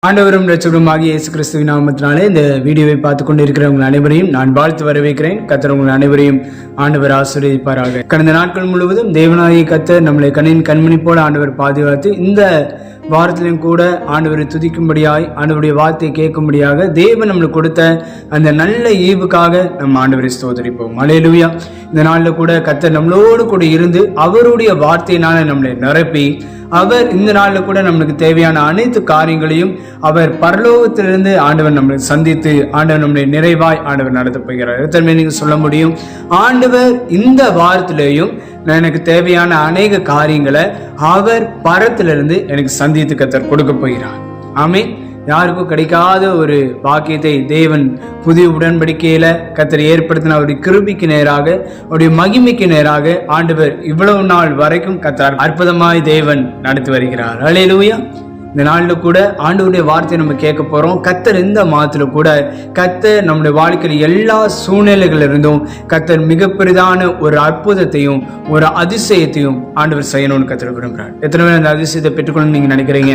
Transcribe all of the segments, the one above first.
ஆண்டவரும் இரட்சகருமாகிய இயேசு கிறிஸ்துவின் நாமத்தினாலே இந்த வீடியோவை பார்த்து கொண்டு இருக்கிறவங்க அனைவரையும் நான் வாழ்த்து வரவேற்கிறேன். கர்த்தர் உங்கள் அனைவரையும் ஆண்டவர் ஆசீர்வதிப்பாராக. கடந்த நாட்கள் முழுவதும் தேவனாகிய கர்த்தர் நம்மளை கண்மணி போல ஆண்டவர் பாதுகாத்து இந்த வாரத்திலும் கூட ஆண்டவரை துதிக்கும்படியாய் ஆண்டவருடைய வார்த்தையை கேட்கும்படியாக தேவன் நம்மளுக்கு கொடுத்த அந்த நல்ல ஈவுக்காக நம்ம ஆண்டவரை ஸ்தோத்திரிப்போம். அல்லேலூயா. இந்த நாளில் கூட கர்த்தர் நம்மளோடு கூட இருந்து அவருடைய வார்த்தையினால நம்மளை நிரப்பி அவர் இந்த நாளில் கூட நம்மளுக்கு தேவையான அனைத்து காரியங்களையும் அவர் பரலோகத்திலிருந்து ஆண்டவர் நம்மளை சந்தித்து ஆண்டவர் நம்மளை நிறைவாய் ஆண்டவர் நடத்த போகிறார். எத்தனை நீங்க சொல்ல முடியும்? ஆண்டவர் இந்த வாரத்திலேயும் எனக்கு தேவையான அநேக காரியங்களை அவர் பரத்திலிருந்து எனக்கு சந்தித்து கர்த்தர் கொடுக்க போகிறார். ஆமென். யாருக்கும் கிடைக்காத ஒரு பாக்கியத்தை தேவன் புதிய உடன்படிக்கையில கர்த்தர் ஏற்படுத்தின அவருடைய கிருபைக்கு நேராக அவருடைய மகிமைக்கு நேராக ஆண்டவர் இவ்வளவு நாள் வரைக்கும் கர்த்தர் அற்புதமாய் தேவன் நடத்தி வருகிறார். அல்லேலூயா. இந்த நாளில் கூட ஆண்டவருடைய வார்த்தையை நம்ம கேட்க போறோம். கர்த்தர் இந்த மாதத்துல கூட கர்த்தர் நம்முடைய வாழ்க்கையில் எல்லா சூழ்நிலைகள் இருந்தும் கர்த்தர் மிக பெரிதான ஒரு அற்புதத்தையும் ஒரு அதிசயத்தையும் ஆண்டவர் செய்யணும்னு கர்த்தர் விரும்புகிறார். எத்தனை பேர் அந்த அதிசயத்தை பெற்றுக்கணும்னு நீங்க நினைக்கிறீங்க?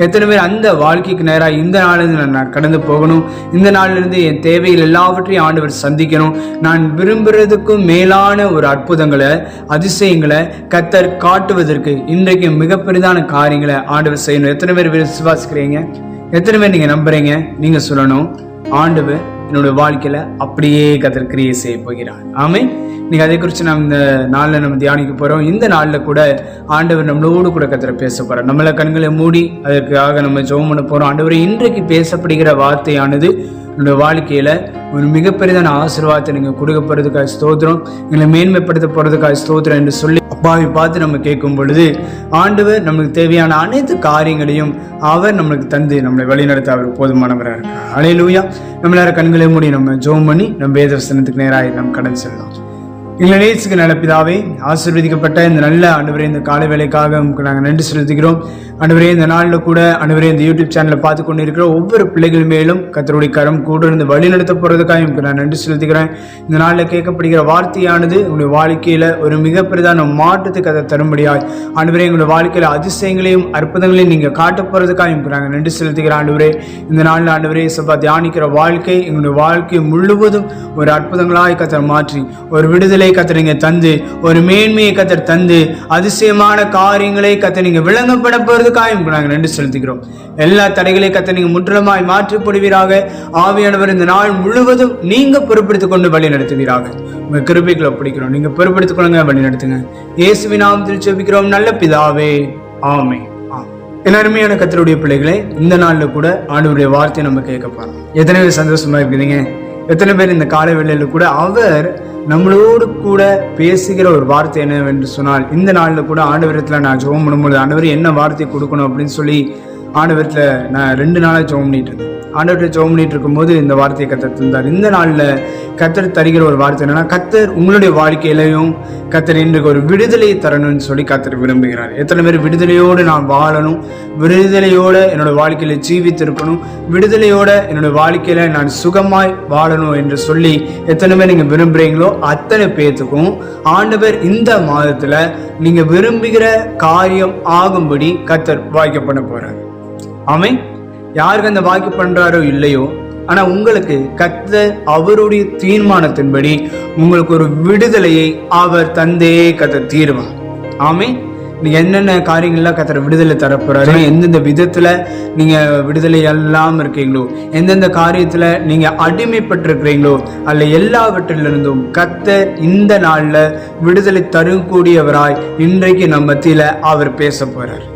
எத்தனை பேர் அந்த வாழ்க்கைக்கு நேராக இந்த நாளிலிருந்து நான் கடந்து போகணும், இந்த நாளிலிருந்து என் தேவைகள் எல்லாவற்றையும் ஆண்டவர் சந்திக்கணும், நான் விரும்புறதுக்கும் மேலான ஒரு அற்புதங்களை அதிசயங்களை கர்த்தர் காட்டுவதற்கு இன்றைக்கு மிக பெரிதான காரியங்களை ஆண்டவர் செய்யணும். எத்தனை பேர் விசுவாசிக்கிறீங்க? எத்தனை பேர் நீங்க நம்புறீங்க? நீங்க சொல்லணும், ஆண்டவர் என்னோட வாழ்க்கையில அப்படியே கர்த்தர் கிரியை செய்ய போகிறார். ஆமென். நீங்க அதை குறித்து நாம் இந்த நாளில் நம்ம தியானிக்க போறோம். இந்த நாளில் கூட ஆண்டவர் நம்மளோடு கூட கர்த்தர் பேச போறார். நம்மள கண்களை மூடி அதற்காக நம்ம ஜெபம் பண்ண போறோம். ஆண்டவர் இன்றைக்கு பேசப்படுகிற வார்த்தையானது என்னோட வாழ்க்கையில ஒரு மிகப்பெரிதான ஆசீர்வாதத்தை நீங்க கொடுக்க போறதுக்காக ஸ்தோத்திரம், எங்களை மேன்மைப்படுத்த போறதுக்காக ஸ்தோத்திரம் என்று சொல்லி அப்பாவை பார்த்து நம்ம கேட்கும் பொழுது ஆண்டவர் நமக்கு தேவையான அனைத்து காரியங்களையும் அவர் நம்மளுக்கு தந்து நம்மளை வழிநடத்த அவர் போதுமானவராக இருக்கிறார். அல்லேலூயா. நம்மளார கண்களை மூடி நம்ம ஜெபம் பண்ணி நம்ம வேதவசனத்துக்கு நேராக நம்ம கடந்து செல்லலாம். எங்களை நேசிக்க நல்ல பிதாவே, ஆசீர்வதிக்கப்பட்ட இந்த நல்ல ஆண்டவரே, இந்த காலை வேலைக்காக நாங்கள் நன்றி செலுத்துகிறோம். ஆண்டவரே, இந்த நாளில் கூட ஆண்டவரே இந்த யூடியூப் சேனலை பார்த்து கொண்டு இருக்கிற ஒவ்வொரு பிள்ளைகள் மேலும் கர்த்தருடைய கரம் கூட இருந்து வழி நடத்த போறதுக்காக நான் நன்றி செலுத்துகிறேன். இந்த நாளில் கேட்கப்படுகிற வார்த்தையானது உங்களுடைய வாழ்க்கையில ஒரு மிகப்பெரிதான மாற்றத்துக்கு அதை தரும்படியாய் ஆண்டவரே எங்களுடைய வாழ்க்கையில அதிசயங்களையும் அற்புதங்களையும் நீங்க காட்ட போறதுக்காக நாங்கள் நன்றி செலுத்துகிறேன். ஆண்டவரே, இந்த நாளில் ஆண்டவரே சபா தியானிக்கிற வாழ்க்கை எங்களுடைய வாழ்க்கை முழுவதும் ஒரு அற்புதங்களாய் கர்த்தர் மாற்றி ஒரு விடுதலை கர்த்தர் நீங்க தந்து ஒரு மேன்மையை கர்த்தர் தந்து அதிசயமான காரியங்களை கர்த்தர் நீங்க விளங்கப்பட போறதுக்காக நாங்கள் நன்றி செலுத்துகிறோம். எல்லா தடைகளை கர்த்தர் நீங்க முற்றிலுமாய் மாற்றி போடுவீராக. ஆவியானவர் இந்த நாள் முழுவதும் நீங்க பொறுப்படுத்திக் கொண்டு வழி நடத்துவீராக. உங்க கிருபைகளை பிடிக்கிறோம், நீங்க பொறுப்படுத்திக் கொள்ளுங்க, வழி நடத்துங்க. இயேசுவின் நாமத்தில் ஜெபிக்கிறோம் நல்ல பிதாவே, ஆமென். என் அருமையான கர்த்தருடைய பிள்ளைகளை, இந்த நாள்ல கூட ஆண்டவருடைய வார்த்தையை நம்ம கேட்க போறோம். எத்தனை பேர் சந்தோஷமா இருக்கிறீங்க? எத்தனை பேர் இந்த காலை வேளையில கூட அவர் நம்மளோடு கூட பேசுகிற ஒரு வார்த்தை என்னவென்று சொன்னால், இந்த நாளில் கூட ஆண்டவரத்தில் நான் ஜெபம் பண்ணும்போது ஆண்டவர் என்ன வார்த்தை கொடுக்கணும் அப்படின்னு சொல்லி ஆண்டவரத்தில் நான் 2 நாளாக ஜெபம் பண்ணிட்டு இருந்தேன். ஆண்டவர்கிட்ட ஜெபம் பண்ணிட்டு இருக்கும்போது இந்த வார்த்தையை கர்த்தர் தந்தார். இந்த நாளில் கர்த்தர் தருகிற ஒரு வார்த்தை என்னன்னா, கர்த்தர் உங்களுடைய வாழ்க்கையிலையும் கர்த்தர் இன்றைக்கு ஒரு விடுதலை தரணும்னு சொல்லி கர்த்தர் விரும்புகிறார். எத்தனை பேர் விடுதலையோடு நான் வாழணும், விடுதலையோட என்னோட வாழ்க்கையில ஜீவித்திருக்கணும், விடுதலையோட என்னோட வாழ்க்கையில நான் சுகமாய் வாழணும் என்று சொல்லி எத்தனை பேர் நீங்க விரும்புறீங்களோ அத்தனை பேர்த்துக்கும் ஆண்டவர் இந்த மாதத்துல நீங்க விரும்புகிற காரியம் ஆகும்படி கர்த்தர் வாய்க்க பண்ண போறார். ஆமென். யாருக்கு அந்த வாய்க்கு பண்றாரோ இல்லையோ, ஆனா உங்களுக்கு கர்த்தர் அவருடைய தீர்மானத்தின்படி உங்களுக்கு ஒரு விடுதலையை அவர் தந்தே கர்த்தர் தீர்வார். ஆமென். நீங்க என்னென்ன காரியங்கள்லாம் கர்த்தர் விடுதலை தரப்போறாரு, எந்தெந்த விதத்துல நீங்க விடுதலை எல்லாம் இருக்கீங்களோ, எந்தெந்த காரியத்துல நீங்க அடிமைப்பட்டிருக்கிறீங்களோ அல்ல எல்லாவற்றிலிருந்தும் கர்த்தர் இந்த நாள்ல விடுதலை தரக்கூடியவராய் இன்றைக்கு நம்ம மத்தியில அவர் பேச போறார்.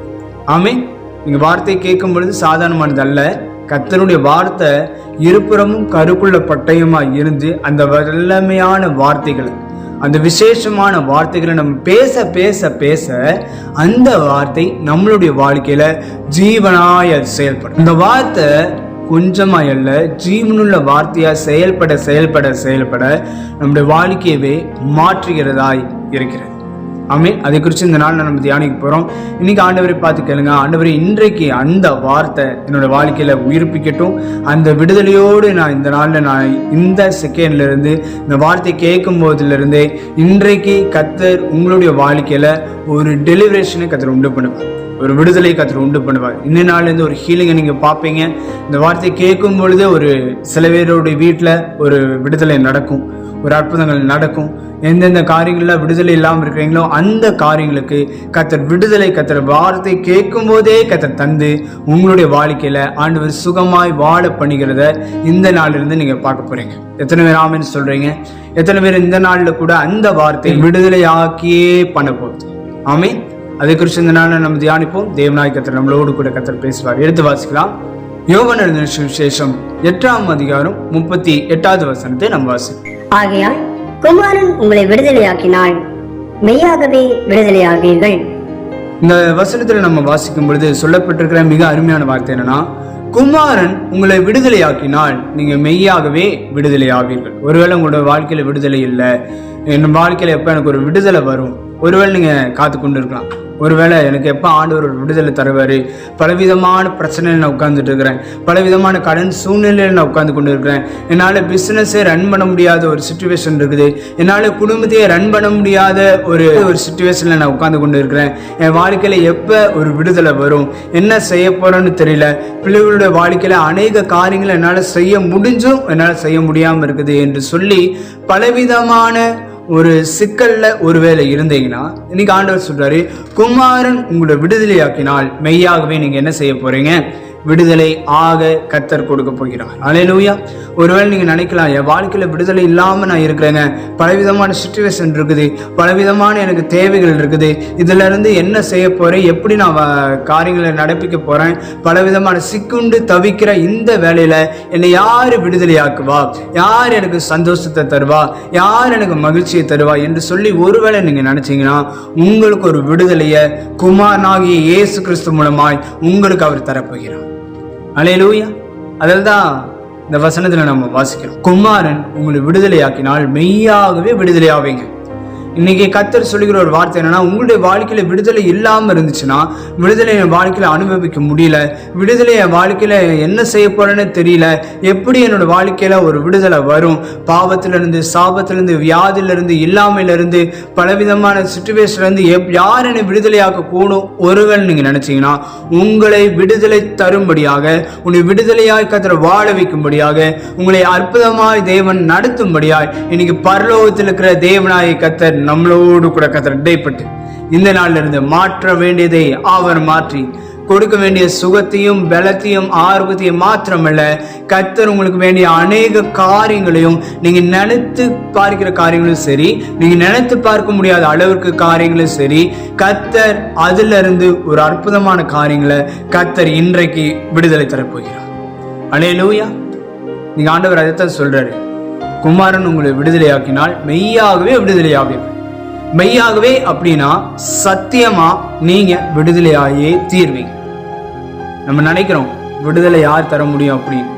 ஆமென். நீங்க வார்த்தை கேட்கும் பொழுது சாதாரணமானது அல்ல. கர்த்தருடைய வார்த்தை இருபுறமும் கருக்குள்ள பட்டயமா இருந்து அந்த வல்லமையான வார்த்தைகளை, அந்த விசேஷமான வார்த்தைகளை நம்ம பேச பேச பேச அந்த வார்த்தை நம்மளுடைய வாழ்க்கையில ஜீவனாய் அது செயல்படும். இந்த வார்த்தை கொஞ்சமா அல்ல, ஜீவனுள்ள வார்த்தையா செயல்பட செயல்பட செயல்பட நம்முடைய வாழ்க்கையவே மாற்றுகிறதாய் இருக்கிறது. ஆமென். அதை குறித்து இந்த நாள் நம்ம தியானிக்க போறோம். இன்னைக்கு ஆண்டவரை பார்த்து கேளுங்க, ஆண்டவரை இன்றைக்கு அந்த வார்த்தை என்னோட வாழ்க்கையில உயிர்ப்பிக்கட்டும். அந்த விடுதலையோடு நான் இந்த நாள்ல நான் இந்த செகண்ட்ல இருந்து இந்த வார்த்தை கேட்கும் போதுல இருந்தே இன்றைக்கு கர்த்தர் உங்களுடைய வாழ்க்கையில ஒரு டெலிவரேஷனை கர்த்தர் உண்டு பண்ணுவார். ஒரு விடுதலை கர்த்தர் உண்டு பண்ணுவார். இந்த நாள்லேருந்து ஒரு ஹீலிங்கை நீங்கள் பார்ப்பீங்க. இந்த வார்த்தையை கேட்கும் பொழுது ஒரு சில பேருடைய வீட்டில் ஒரு விடுதலை நடக்கும், ஒரு அற்புதங்கள் நடக்கும். எந்தெந்த காரியங்கள்லாம் விடுதலை இல்லாமல் இருக்கிறீங்களோ அந்த காரியங்களுக்கு கர்த்தர் விடுதலை, கர்த்தர் வார்த்தை கேட்கும் போதே கர்த்தர் தந்து உங்களுடைய வாழ்க்கையில ஆண்டவர் சுகமாய் வாழ பண்ணுகிறத இந்த நாளிலிருந்து நீங்க பார்க்க போறீங்க. எத்தனை பேர் ஆமென் சொல்றீங்க? எத்தனை பேர் இந்த நாள்ல கூட அந்த வார்த்தை விடுதலை ஆக்கியே பண்ண போகுது? ஆமென். அதை குறித்து இந்த நாளில் நம்ம தியானிப்போம். தேவனாய் கர்த்தர் நம்மளோடு கூட கர்த்தர் பேசுவார். எடுத்து வாசிக்கலாம். யோவான் எழுதின சுவிசேஷம் 8ஆம் அதிகாரம் 38வது வசனத்தை நம்ம வாசிப்போம். ஆகையால் குமாரன் உங்களை விடுதலையாக்கினால் மெய்யாகவே விடுதலையாவீர்கள். இந்த வசனத்துல நம்ம வாசிக்கும் பொழுது சொல்லப்பட்டிருக்கிற மிக அருமையான வார்த்தை என்னன்னா, குமாரன் உங்களை விடுதலையாக்கினால் நீங்க மெய்யாகவே விடுதலை ஆவீர்கள். ஒருவேளை உங்களோட வாழ்க்கையில விடுதலை இல்லை, என் வாழ்க்கையில எப்ப எனக்கு ஒரு விடுதலை வரும், ஒருவேளை நீங்க காத்து கொண்டு இருக்கலாம். ஒருவேளை எனக்கு எப்போ ஆண்டவர் ஒரு விடுதலை தருவார், பலவிதமான பிரச்சனையில் நான் உட்கார்ந்துட்டு இருக்கிறேன், பலவிதமான கடன் சூழ்நிலையில் நான் உட்கார்ந்து கொண்டு இருக்கிறேன், என்னால் பிஸ்னஸை ரன் பண்ண முடியாத ஒரு சிச்சுவேஷன் இருக்குது, என்னால் குடும்பத்தையே ரன் பண்ண முடியாத ஒரு சிச்சுவேஷனில் நான் உட்கார்ந்து கொண்டு இருக்கிறேன். என் வாழ்க்கையில் எப்போ ஒரு விடுதலை வரும், என்ன செய்ய போகிறோன்னு தெரியல. பிள்ளைகளுடைய வாழ்க்கையில் அநேக காரியங்களை என்னால் செய்ய முடிஞ்சும் என்னால் செய்ய முடியாமல் இருக்குது என்று சொல்லி பலவிதமான ஒரு சிக்கல்ல ஒருவேளை இருந்தீங்கன்னா இன்னைக்கு ஆண்டவர் சொல்றாரு, குமாரன் உங்களை விடுதலையாக்கினால் மெய்யாகவே நீங்க என்ன செய்ய போறீங்க? விடுதலை ஆக கர்த்தர் கொடுக்க போகிறார். அல்லேலூயா. ஒருவேளை நீங்க நினைக்கலாம், என் வாழ்க்கையில விடுதலை இல்லாம நான் இருக்கிறேங்க, பலவிதமான சிச்சுவேஷன் இருக்குது, பலவிதமான எனக்கு தேவைகள் இருக்குது, இதுல இருந்து என்ன செய்ய போறேன், எப்படி நான் காரியங்களை நடப்பிக்க போறேன், பலவிதமான சிக்குண்டு தவிக்கிற இந்த வேலையில என்னை யாரு விடுதலையாக்குவா, யார் எனக்கு சந்தோஷத்தை தருவா, யார் எனக்கு மகிழ்ச்சியை தருவா என்று சொல்லி ஒருவேளை நீங்க நினைச்சீங்கன்னா உங்களுக்கு ஒரு விடுதலையை குமாரனாகிய இயேசு கிறிஸ்து மூலமாய் உங்களுக்கு அவர் தரப்போகிறார். அல்லேலூயா. அதில் தான் இந்த வசனத்துல நம்ம வாசிக்கிறோம், குமாரன் உங்களை விடுதலையாக்கினால் மெய்யாகவே விடுதலை ஆவீங்க. இன்னைக்கு கர்த்தர் சொல்லுகிற ஒரு வார்த்தை என்னன்னா, உங்களுடைய வாழ்க்கையில விடுதலை இல்லாம இருந்துச்சுன்னா, விடுதலை என் வாழ்க்கையில அனுபவிக்க முடியல, விடுதலை என் வாழ்க்கையில என்ன செய்ய போறேன்னு தெரியல, எப்படி என்னோட வாழ்க்கையில ஒரு விடுதலை வரும், பாவத்திலிருந்து, சாபத்திலிருந்து, வியாதியிலிருந்து, இல்லாமையிலிருந்து, பலவிதமான சிச்சுவேஷன்ல இருந்து யார் என்னை விடுதலையாக்க கூடும் ஒருவன் நீங்க நினைச்சீங்கன்னா, உங்களை விடுதலை தரும்படியாக, உங்களை விடுதலையாய் கர்த்தர் வாழ வைக்கும்படியாக, உங்களை அற்புதமாய் தேவன் நடத்தும்படியாய் இன்னைக்கு பரலோகத்தில் இருக்கிற தேவனாய் கர்த்தர் நம்மளோடு கூட கர்த்தர் இடைப்பட்டு இந்த நாள்ல இருந்து மாற்ற வேண்டியதை அவர் மாற்றி கொடுக்க வேண்டிய சுகத்தையும் பலத்தையும் ஆரோக்கியத்தையும் மாத்திரமல்ல, கர்த்தர் உங்களுக்கு வேண்டிய அநேக காரியங்களையும் நீங்க நினைத்து பார்க்கிற காரியங்களும் சரி, நீங்க நினைத்து பார்க்க முடியாத அளவிற்கு காரியங்களும் சரி, கர்த்தர் அதுல இருந்து ஒரு அற்புதமான காரியங்களை கர்த்தர் இன்றைக்கு விடுதலை தரப்போகிறார். அல்லேலூயா. நீங்க ஆண்டவர் அதைத்தான் சொல்றாரு, குமாரன் உங்களை விடுதலையாக்கினால் மெய்யாகவே விடுதலையாவீர்கள். மெய்யாகவே அப்படின்னா சத்தியமா நீங்க விடுதலையாயே தீர்வீங்க. நம்ம நினைக்கிறோம் விடுதலை யார் தர முடியும் அப்படின்னு,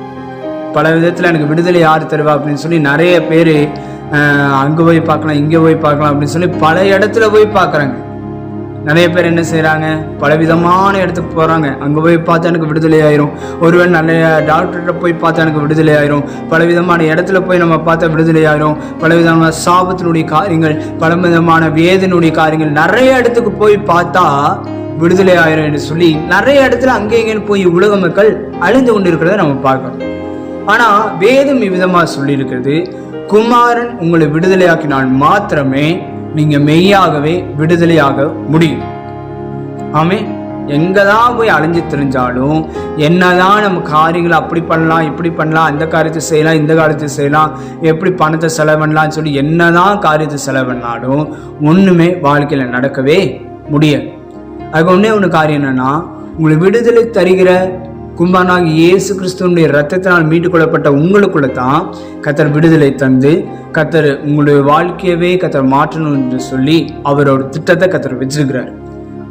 பல விதத்துல எனக்கு விடுதலை யார் தருவா அப்படின்னு சொல்லி நிறைய பேர் அங்க போய் பார்க்கலாம், இங்க போய் பார்க்கலாம் அப்படின்னு சொல்லி பல இடத்துல போய் பார்க்கறாங்க. நிறைய பேர் என்ன செய்யறாங்க, பலவிதமான இடத்துக்கு போறாங்க, அங்க போய் பார்த்தா எனக்கு விடுதலை ஆயிரும், ஒருவேளை நல்ல டாக்டர்கிட்ட போய் பார்த்தா எனக்கு விடுதலை ஆயிரும், பலவிதமான இடத்துல போய் நம்ம பார்த்தா விடுதலை ஆயிரும், பலவிதமான சாபத்தினுடைய காரியங்கள், பலவிதமான வேதனுடைய காரியங்கள், நிறைய இடத்துக்கு போய் பார்த்தா விடுதலை ஆயிரும் என்று சொல்லி நிறைய இடத்துல அங்கே இங்கேன்னு போய் உலக மக்கள் அழிந்து கொண்டிருக்கிறத நம்ம பார்க்கிறோம். ஆனா வேதம் இவ்விதமா சொல்லி இருக்கிறது, குமாரன் உங்களை விடுதலையாக்கினால் மாத்திரமே நீங்க மெய்யாகவே விடுதலையாக முடியும். ஆமே. எங்கதான் போய் அலைஞ்சு தெரிஞ்சாலும், என்னதான் நம்ம காரியங்களை அப்படி பண்ணலாம், இப்படி பண்ணலாம், அந்த காரியத்தை செய்யலாம், இந்த காரியத்தை செய்யலாம், எப்படி பணத்தை செலவு பண்ணலாம்னு சொல்லி என்னதான் காரியத்தை செலவு பண்ணாலும் ஒண்ணுமே வாழ்க்கையில நடக்கவே முடியாது. அதுக்கு ஒண்ணு காரியம் என்னன்னா, உங்களை விடுதலை தருகிற குமாரனாகி இயேசு கிறிஸ்துவனுடைய ரத்தத்தினால் மீட்டுக் கொள்ளப்பட்ட உங்களுக்குள்ள தான் கர்த்தர் விடுதலை தந்து கர்த்தர் உங்களுடைய வாழ்க்கையவே கர்த்தர் மாற்றணும் என்று சொல்லி அவரோட திட்டத்தை கர்த்தர் வச்சிருக்கிறார்.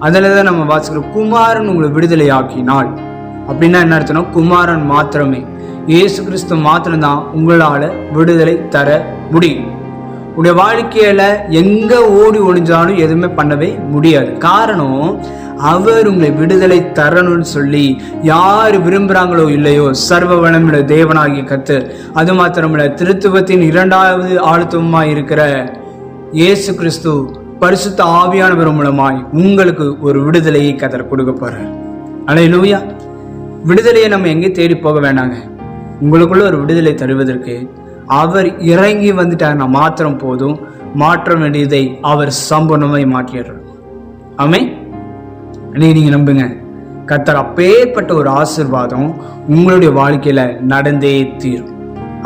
அதில் தான் நம்ம வாசிக்கிறோம், குமாரன் உங்களை விடுதலை ஆக்கினால். அப்படின்னா என்ன அர்த்தம்னா, குமாரன் மாத்திரமே, இயேசு கிறிஸ்து மாத்திரம்தான் உங்களால விடுதலை தர முடியும். உங்களுடைய வாழ்க்கையில எங்க ஓடி ஒளிஞ்சாலும் எதுவுமே பண்ணவே முடியாது. காரணம், அவர் உங்களை விடுதலை தரணும்னு சொல்லி யார் விரும்புறாங்களோ இல்லையோ, சர்வ வளமுள்ள தேவனாகிய கர்த்தர், அது மாத்திரமல்ல திருத்துவத்தின் இரண்டாவது ஆளுத்துவமா இருக்கிற இயேசு கிறிஸ்து பரிசுத்த ஆவியானவர் மூலமாய் உங்களுக்கு ஒரு விடுதலையை கர்த்தர் கொடுக்க போறார். அல்லேலூயா. விடுதலையை நம்ம எங்கேயும் தேடி போக வேண்டாங்க. உங்களுக்குள்ள ஒரு விடுதலை தருவதற்கு அவர் இறங்கி வந்துட்டாருன்னா மாத்திரம் போதும். மாற்ற வேண்டியதை அவர் சம்பூர்ணமாய் மாற்றிடுறார். ஆமென். நீங்க நம்புங்க, கர்த்தர் அப்பேற்பட்ட ஒரு ஆசீர்வாதம் உங்களுடைய வாழ்க்கையில நடந்தே தீரும்.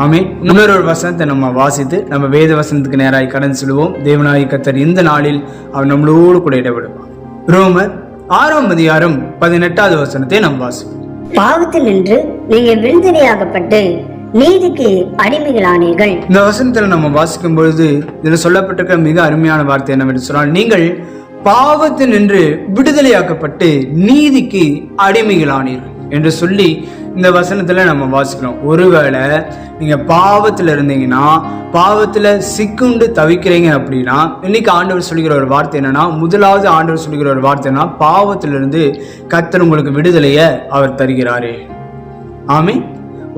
ஆமென். இன்னொரு வசனத்தை நம்ம வாசித்து நம்ம வேத வசனத்துக்கு நேராக கடந்து செல்வோம். தேவனாகிய கர்த்தர் இந்த நாளில் அவர் நம்மளோடு கூட இடைவிடுவார். ரோமர் 6ஆம் அதிகாரம் 18வது வசனத்தை நாம் வாசிப்போம். பாவத்தில் நின்று நீங்க விடுதலையாகப்பட்டு நீதிக்கு அடிமைகளானீர்கள். இந்த வசனத்துல நம்ம வாசிக்கும் பொழுது இதுல சொல்லப்பட்டிருக்கிற மிக அருமையான வார்த்தை என்னவென்று சொன்னால், நீங்கள் பாவத்தில் நின்று விடுதலையாக்கப்பட்டு நீதிக்கு அடிமைகளானீர்கள் என்று சொல்லி இந்த வசனத்துல நம்ம வாசிக்கிறோம். ஒருவேளை நீங்க பாவத்துல இருந்தீங்கன்னா, பாவத்துல சிக்குண்டு தவிக்கிறீங்க அப்படின்னா, இன்னைக்கு ஆண்டவர் சொல்லுகிற ஒரு வார்த்தை என்னன்னா, முதலாவது ஆண்டவர் சொல்லுகிற ஒரு வார்த்தை என்ன, பாவத்திலிருந்து கர்த்தர் உங்களுக்கு விடுதலையை அவர் தருகிறாரே. ஆமென்.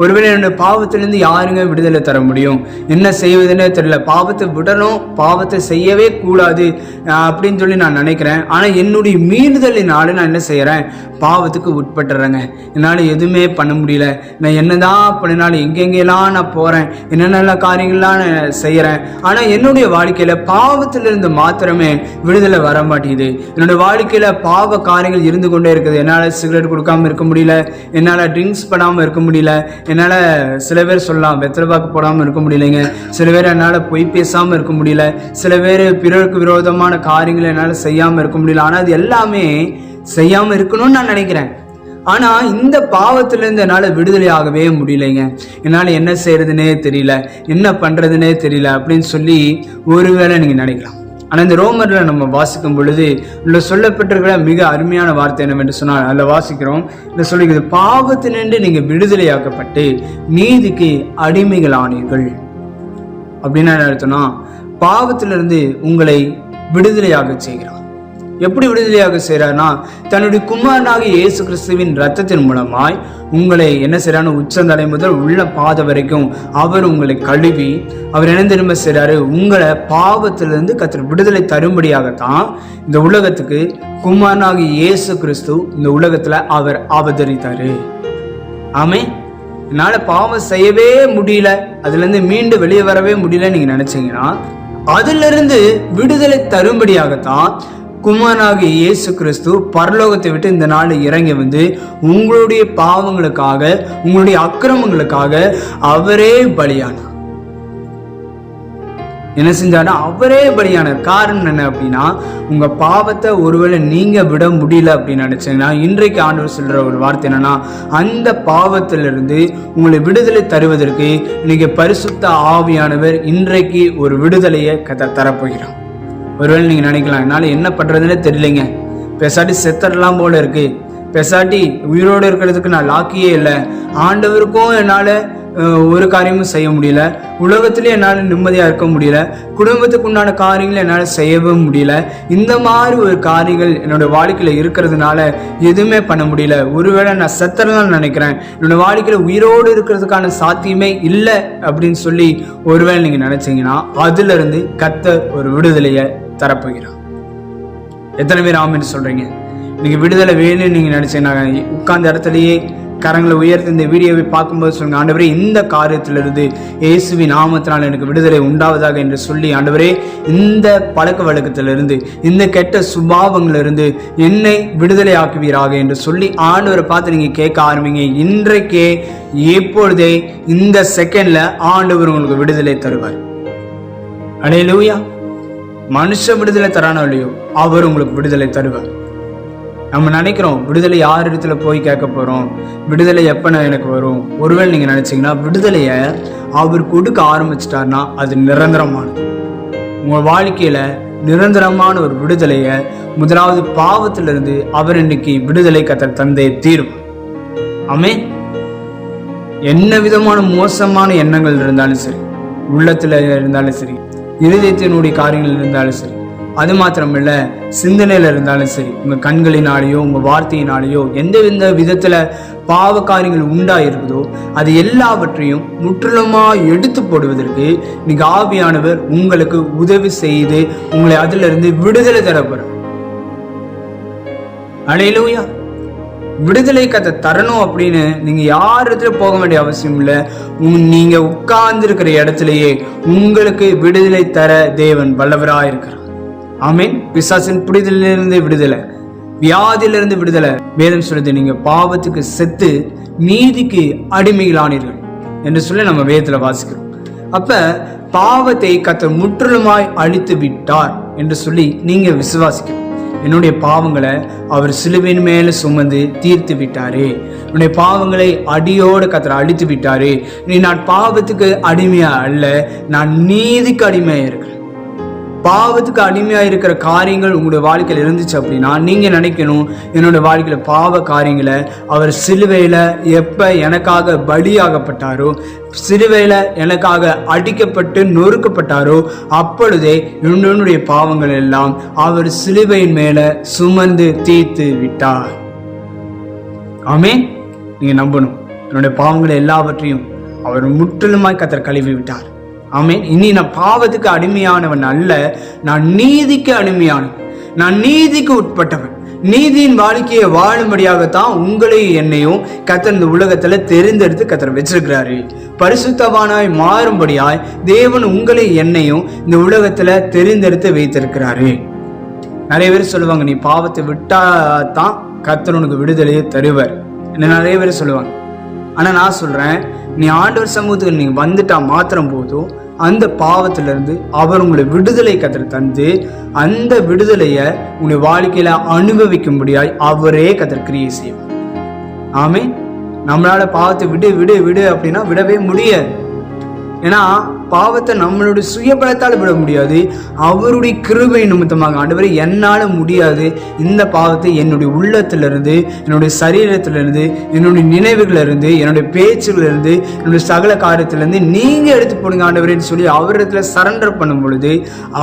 ஒருவேளை என்னுடைய பாவத்திலிருந்து யாருங்க விடுதலை தர முடியும்? என்ன செய்வதுன்னே தெரியல. பாவத்தை விடணும், பாவத்தை செய்யவே கூடாது அப்படின்னு சொல்லி நான் நினைக்கிறேன். ஆனால் என்னுடைய மீறுதலினால நான் என்ன செய்கிறேன்? பாவத்துக்கு உட்பட்டுறேங்க. என்னால் எதுவுமே பண்ண முடியல. நான் என்னதான் பண்ணினாலும் எங்கெங்கெல்லாம் நான் போகிறேன், என்னென்ன காரியங்கள்லாம் நான் செய்கிறேன். ஆனால் என்னுடைய வாழ்க்கையில் பாவத்திலிருந்து மாத்திரமே விடுதலை வர மாட்டேங்குது. என்னுடைய வாழ்க்கையில் பாவ காரியங்கள் இருந்து கொண்டே இருக்குது. என்னால் சிகரெட் கொடுக்காமல் இருக்க முடியல, என்னால் ட்ரிங்க்ஸ் பண்ணாமல் இருக்க முடியல, என்னால் சில பேர் சொல்லலாம் வெத்தலைப்பாக்கு போடாமல் இருக்க முடியலைங்க, சில பேர் என்னால் பொய் பேசாமல் இருக்க முடியல, சில பேர் பிறருக்கு விரோதமான காரியங்களை என்னால் செய்யாமல் இருக்க முடியல. ஆனால் அது எல்லாமே செய்யாமல் இருக்கணும்னு நான் நினைக்கிறேன். ஆனால் இந்த பாவத்திலேருந்து என்னால் விடுதலை ஆகவே முடியலைங்க. என்னால் என்ன செய்யறதுனே தெரியல, என்ன பண்ணுறதுனே தெரியல அப்படின்னு சொல்லி ஒருவேளை நீங்கள் நினைக்கலாம். ஆனால் இந்த ரோமர்ல நம்ம வாசிக்கும் பொழுது இதில் சொல்லப்பட்டிருக்கிற மிக அருமையான வார்த்தை என்னவென்று சொன்னால், அதில் வாசிக்கிறோம், இதில் சொல்லிக்கிறது, பாவத்தினின்று நீங்கள் விடுதலையாக்கப்பட்டு நீதிக்கு அடிமைகள் ஆனீர்கள். அப்படின்னா என்ன அர்த்தம்னா, பாவத்திலிருந்து உங்களை விடுதலையாக செய்கிறார். எப்படி விடுதலையாக செய்கிறார்னா, தன்னுடைய குமாரனாகிய இயேசு கிறிஸ்துவின் இரத்தத்தின் மூலமாய் உங்களை என்ன செய்யறாரு, உச்சந்தலை முதல் உள்ள பாதை வரைக்கும் அவர் உங்களை கழுவி, அவர் என்ன திரும்ப செய்யறாரு, உங்களை பாவத்திலிருந்து கர்த்தர் விடுதலை தரும்படியாகத்தான் இந்த உலகத்துக்கு குமாரனாகிய இயேசு கிறிஸ்து இந்த உலகத்துல அவர் அவதரித்தாரு. ஆமென். என்னால பாவம் செய்யவே முடியல, அதுல இருந்து மீண்டு வெளியே வரவே முடியல நீங்க நினைச்சீங்கன்னா, அதுல இருந்து விடுதலை தரும்படியாகத்தான் குமாரனாகிய இயேசு கிறிஸ்து பரலோகத்தை விட்டு இந்த நாள் இறங்கி வந்து உங்களுடைய பாவங்களுக்காக, உங்களுடைய அக்கிரமங்களுக்காக அவரே பலியானார். என்ன செஞ்சாருன்னா, அவரே பலியானார். காரணம் என்ன அப்படின்னா, உங்க பாவத்தை ஒருவேளை நீங்க விட முடியல அப்படின்னு நினைச்சீங்கன்னா, இன்றைக்கு ஆண்டவர் சொல்ற ஒரு வார்த்தை என்னன்னா, அந்த பாவத்திலிருந்து உங்களை விடுதலை தருவதற்கு இன்னைக்கு பரிசுத்த ஆவியானவர் இன்றைக்கு ஒரு விடுதலையை தரப்போகிறார். ஒருவேளை நீங்க நினைக்கலாம், என்னால என்ன பண்றதுன்னே தெரியலைங்க, பெசாட்டி செத்தரலாம் போல இருக்கு, பெசாட்டி உயிரோடு இருக்கிறதுக்கு நான் லாக்கியே இல்லை, ஆண்டவருக்கும் என்னால ஒரு காரியமும் செய்ய முடியல, உலகத்திலே என்னால் நிம்மதியாக இருக்க முடியல, குடும்பத்துக்கு உண்டான காரியங்களை என்னால் செய்யவே முடியல, இந்த மாதிரி ஒரு காரியங்கள் என்னோட வாழ்க்கையில் இருக்கிறதுனால எதுவுமே பண்ண முடியல, ஒருவேளை நான் செத்தறதான் நினைக்கிறேன், என்னோட வாழ்க்கையில் உயிரோடு இருக்கிறதுக்கான சாத்தியமே இல்லை அப்படின்னு சொல்லி ஒருவேளை நீங்கள் நினைச்சீங்கன்னா, அதுல இருந்து கர்த்தர் ஒரு விடுதலையை தரப்போகிறார். எத்தனை பேர் ஆமென்னு சொல்றீங்க? நீங்க விடுதலை வேணும்னு நீங்க நினைச்சீங்கன்னா, உட்கார்ந்த இடத்துலயே கரங்களை உயர்த்தி இந்த வீடியோவை பார்க்கும்போது சொல்லுங்க, ஆண்டவரே இந்த காரியத்திலிருந்து இயேசுவின் நாமத்தினால் எனக்கு விடுதலை உண்டாவதாக என்று சொல்லி, ஆண்டவரே இந்த பழக்க வழக்கத்திலிருந்து, இந்த கெட்ட சுபாவங்களிலிருந்து என்னை விடுதலை ஆக்குவீராக என்று சொல்லி ஆண்டவரை பார்த்து நீங்க கேட்க ஆரம்பிங்க. இன்றைக்கே எப்பொழுதே இந்த செகண்ட்ல ஆண்டவர் உங்களுக்கு விடுதலை தருவார். அல்லேலூயா. மனுஷ விடுதலை தரானோ இல்லையோ, அவர் உங்களுக்கு விடுதலை தருவார். நம்ம நினைக்கிறோம் விடுதலை யார் இடத்துல போய் கேட்க போறோம், விடுதலை எப்ப எனக்கு வரும். ஒருவேளை நீங்க நினைச்சீங்கன்னா, விடுதலைய அவர் கொடுக்க ஆரம்பிச்சிட்டாருன்னா அது நிரந்தரமானது. உங்க வாழ்க்கையில நிரந்தரமான ஒரு விடுதலைய, முதலாவது பாவத்திலிருந்து அவர் இன்னைக்கு விடுதலை கர்த்தர் தந்தே தீரும். ஆமென். என்ன விதமான மோசமான எண்ணங்கள் இருந்தாலும் சரி, உள்ளத்துல இருந்தாலும் சரி, இருதயத்தினுடைய காரியங்கள் இருந்தாலும் சரி, அது மாத்திரமில்ல, சிந்தனையில இருந்தாலும் சரி, உங்க கண்களினாலேயோ உங்க வார்த்தையினாலேயோ எந்த விதத்துல பாவ காரியங்கள் உண்டாயிருக்குதோ அது எல்லாவற்றையும் முற்றிலுமா எடுத்து போடுவதற்கு நீங்க ஆவியானவர் உங்களுக்கு உதவி செய்து உங்களை அதுல இருந்து விடுதலை தரப்போறார். அல்லேலூயா. விடுதலை கர்த்தர் தரணும் அப்படின்னு நீங்க யாரிடத்துல போக வேண்டிய அவசியம் இல்லை. நீங்க உட்கார்ந்து இருக்கிற இடத்திலேயே உங்களுக்கு விடுதலை தர தேவன் வல்லவராய் இருக்கிறார். ஆமென். பிசாசின் பிடிதலிலிருந்து விடுதலை, வியாதியிலிருந்து விடுதலை. வேதம் சொல்லுது, நீங்க பாவத்துக்கு செத்து நீதிக்கு அடிமைகளானீர்கள் என்று சொல்லி நம்ம வேதத்துல வாசிக்கிறோம். அப்ப பாவத்தை கர்த்தர் முற்றிலுமாய் அழித்து விட்டார் என்று சொல்லி நீங்க விசுவாசிக்கணும். என்னுடைய பாவங்களை அவர் சிலுவையின் மேல சுமந்து தீர்த்து விட்டாரே, என்னுடைய பாவங்களை அடியோடு கர்த்தர் அழித்து விட்டாரே. நான் பாவத்துக்கு அடிமையா அல்ல, நான் நீதிக்கு அடிமையா இருக்கிறேன். பாவத்துக்கு அடிமையா இருக்கிற காரியங்கள் உங்களுடைய வாழ்க்கையில் இருந்துச்சு அப்படின்னா நீங்க நினைக்கணும், என்னோட வாழ்க்கையில பாவ காரியங்களை அவர் சிலுவையில எப்ப எனக்காக பலியாகப்பட்டாரோ, சிலுவையில எனக்காக அடிக்கப்பட்டு நொறுக்கப்பட்டாரோ அப்பொழுதே என்னுடைய பாவங்கள் எல்லாம் அவர் சிலுவையின் மேல சுமந்து தீர்த்து விட்டார். ஆமென். நீங்க நம்பணும், என்னுடைய பாவங்களை எல்லாவற்றையும் அவர் முற்றிலுமாய் கர்த்தர் கழுவி விட்டார். ஆமென். இனி நான் பாவத்துக்கு அடிமையானவன் அல்ல, நான் நீதிக்கு அடிமையானவன், நான் நீதிக்கு உட்பட்டவன். நீதியின் வாழ்க்கையை வாழும்படியாகத்தான் உங்களையும் என்னையும் கர்த்தர் இந்த உலகத்துல தெரிந்தெடுத்து கர்த்தர் வச்சிருக்கிறாரு. பரிசுத்தவானாய் மாறும்படியாய் தேவன் உங்களை என்னையும் இந்த உலகத்துல தெரிந்தெடுத்து வைத்திருக்கிறாரு. நிறைய பேர் சொல்லுவாங்க, நீ பாவத்தை விட்டாதான் கர்த்தர் உனக்கு விடுதலையை தருவார் என்ன நிறைய பேர் சொல்லுவாங்க. ஆனா நான் சொல்றேன், நீ ஆண்டவர் சமூகத்துக்கு நீங்க வந்துட்டா மாத்திரம் போதும், அந்த பாவத்திலிருந்து அவர் உங்களை விடுதலை கர்த்தர் தந்து அந்த விடுதலைய உங்களுடைய வாழ்க்கையில அனுபவிக்கும்படியாய் அவரே கர்த்தர் கிரியை செய்யும். ஆமென். நம்மளால பாவத்தை விடு விடு விடு அப்படின்னா விடவே முடியாது. ஏன்னா பாவத்தை நம்மளுடைய சுயபலத்தால் விட முடியாது, அவருடைய கிருபை நிமித்தமாக. ஆண்டவரே என்னால முடியாது, இந்த பாவத்தை என்னுடைய உள்ளத்திலிருந்து, என்னுடைய சரீரத்திலிருந்து, என்னுடைய நினைவுகளிலிருந்து, என்னுடைய பேச்சுகளிலிருந்து, என்னுடைய சகல காரியத்திலிருந்து நீங்க எடுத்து போடுங்க ஆண்டவரேன்னு சொல்லி அவரிடத்துல சரண்டர் பண்ணும் பொழுது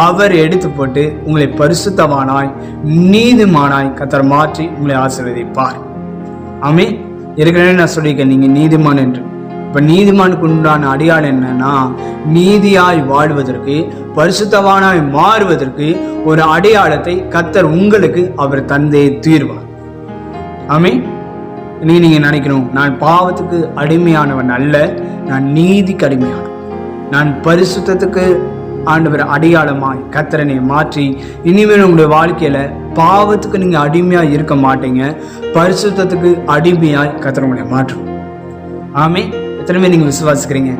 அவர் எடுத்து போட்டு உங்களை பரிசுத்தவானாய் நீதிமானாய் கர்த்தர் மாற்றி உங்களை ஆசீர்வதிப்பார். ஆமென். ஏற்கனவே நான் சொல்லியிருக்கேன், நீங்க நீதிமான் என்று. இப்ப நீதிமானுக்கு உண்டான அடையாளம் என்னன்னா, நீதியாய் வாழ்வதற்கு, பரிசுத்தவானாய் மாறுவதற்கு ஒரு அடையாளத்தை கர்த்தர் உங்களுக்கு அவர் தந்தே தீர்வார். ஆமென். நீங்க நினைக்கணும், நான் பாவத்துக்கு அடிமையானவன் அல்ல, நான் நீதிக்கு அடிமையானவன். நான் பரிசுத்தத்துக்கு ஆண்டவர் அடையாளமாய் கர்த்தரனை மாற்றி இனிமேல் உங்களுடைய வாழ்க்கையில பாவத்துக்கு நீங்க அடிமையா இருக்க மாட்டீங்க, பரிசுத்தத்துக்கு அடிமையாய் கர்த்தர் உங்களை மாற்றும். ஆமென். எத்தனை பேர் நீங்க விசுவாசிக்கிறீங்க?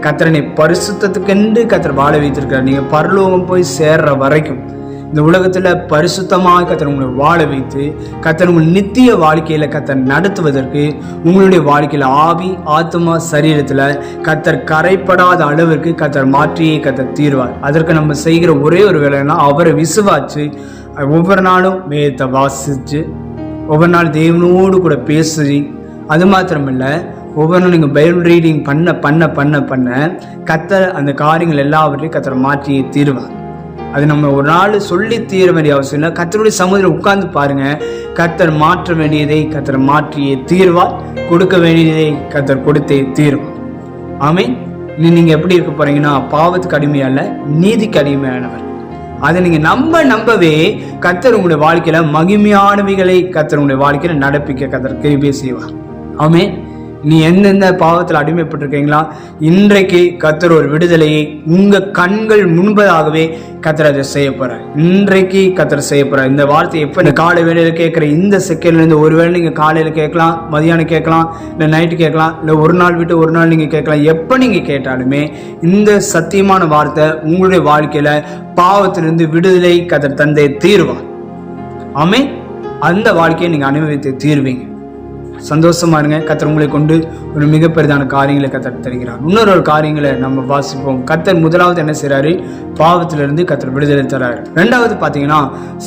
கர்த்தரனை பரிசுத்தத்துக்கென்று கர்த்தர் வாழ வைத்திருக்கிறார். நீங்க பரலோகம் போய் சேர்ற வரைக்கும் இந்த உலகத்துல பரிசுத்தமாக கர்த்தர் உங்களை வாழ வைத்து கர்த்தர் உங்கள் நித்திய வாழ்க்கையில கர்த்தர் நடத்துவதற்கு உங்களுடைய வாழ்க்கையில ஆவி ஆத்மா சரீரத்துல கர்த்தர் கரைப்படாத அளவிற்கு கர்த்தர் மாற்றியே கர்த்தர் தீர்வார். அதற்கு நம்ம செய்கிற ஒரே ஒரு வேலைன்னா அவரை விசுவாச்சு ஒவ்வொரு நாளும் வேதத்தை வாசிச்சு ஒவ்வொரு நாள் தேவனோடு கூட பேசி, அது மாத்திரமில்ல ஒவ்வொரு நாள் நீங்கள் பைபிள் ரீடிங் பண்ண பண்ண பண்ண பண்ண கர்த்தர் அந்த காரியங்கள் எல்லாவற்றையும் கர்த்தர் மாற்றியே தீர்வார். அது நம்ம ஒரு நாள் சொல்லி தீர வேண்டிய அவசியம் இல்லை. கர்த்தருடைய சமூகத்தில் உட்கார்ந்து பாருங்க, கர்த்தர் மாற்ற வேண்டியதை கர்த்தர் மாற்றியே தீர்வார், கொடுக்க வேண்டியதை கர்த்தர் கொடுத்தே தீர்வார். ஆமென். நீங்க எப்படி இருக்க போறீங்கன்னா, பாவத்துக்கு அடிமையல்ல, நீதிக்கு அடிமையானவர். அதை நீங்க நம்பவே கர்த்தர் உங்களுடைய வாழ்க்கையில மகிமையானவைகளை கர்த்தர் உங்களுடைய வாழ்க்கையில நடப்பிக்க கர்த்தர் கிருபை செய்வார். ஆமென். நீ எந்தெந்த பாவத்தில் அடிமைப்பட்டிருக்கீங்களா, இன்றைக்கு கர்த்தர் ஒரு விடுதலையை உங்க கண்கள் முன்பதாகவே கர்த்தர் அதை செய்ய போறார். இன்றைக்கு கர்த்தர் செய்ய போறார். இந்த வார்த்தை எப்ப இந்த காலை வேளையில கேட்கிற இந்த செகண்ட்ல இருந்து, ஒருவேளை நீங்க காலையில கேட்கலாம், மதியானம் கேட்கலாம், இல்ல நைட்டு கேட்கலாம், இல்ல ஒரு நாள் விட்டு ஒரு நாள் நீங்க கேட்கலாம். எப்ப நீங்க கேட்டாலுமே இந்த சத்தியமான வார்த்தை உங்களுடைய வாழ்க்கையில பாவத்திலிருந்து விடுதலை கர்த்தர் தந்தை தீர்வார். ஆமென். அந்த வாழ்க்கையை நீங்க அனுபவித்து தீர்வீங்க. சந்தோஷமா இருங்க. கர்த்தர் உங்களை கொண்டு ஒரு மிகப்பெரிதான காரியங்களை கர்த்தர் தருகிறார். இன்னொரு காரியங்களை நம்ம வாசிப்போம். கர்த்தர் முதலாவது என்ன செய்யறாரு? பாவத்திலிருந்து கர்த்தர் விடுதலை தராரு. ரெண்டாவது பாத்தீங்கன்னா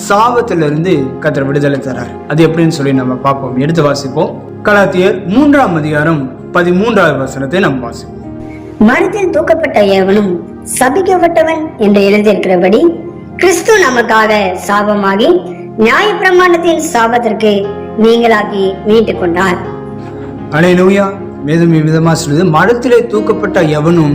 சாபத்திலிருந்து கர்த்தர் விடுதலை தராரு. அது எப்படின்னு சொல்லி நம்ம பார்ப்போம். எடுத்து வாசிப்போம். கலாத்தியர் 3ஆம் அதிகாரம் 13வது வசனத்தை நம்ம வாசிப்போம். மரத்தில் தூக்கப்பட்ட எவனும் சபிக்கப்பட்டவன் என்று எழுதியிருக்கிறபடி கிறிஸ்து நமக்காக சாபமாகி நியாயப்பிரமாணத்தின் சாபத்திற்கு நீங்களாக்கி மீட்டுக் கொண்டார். அல்லேலூயா. வேதம் விதமா சொல்லுது, மரத்திலே தூக்கப்பட்ட எவனும்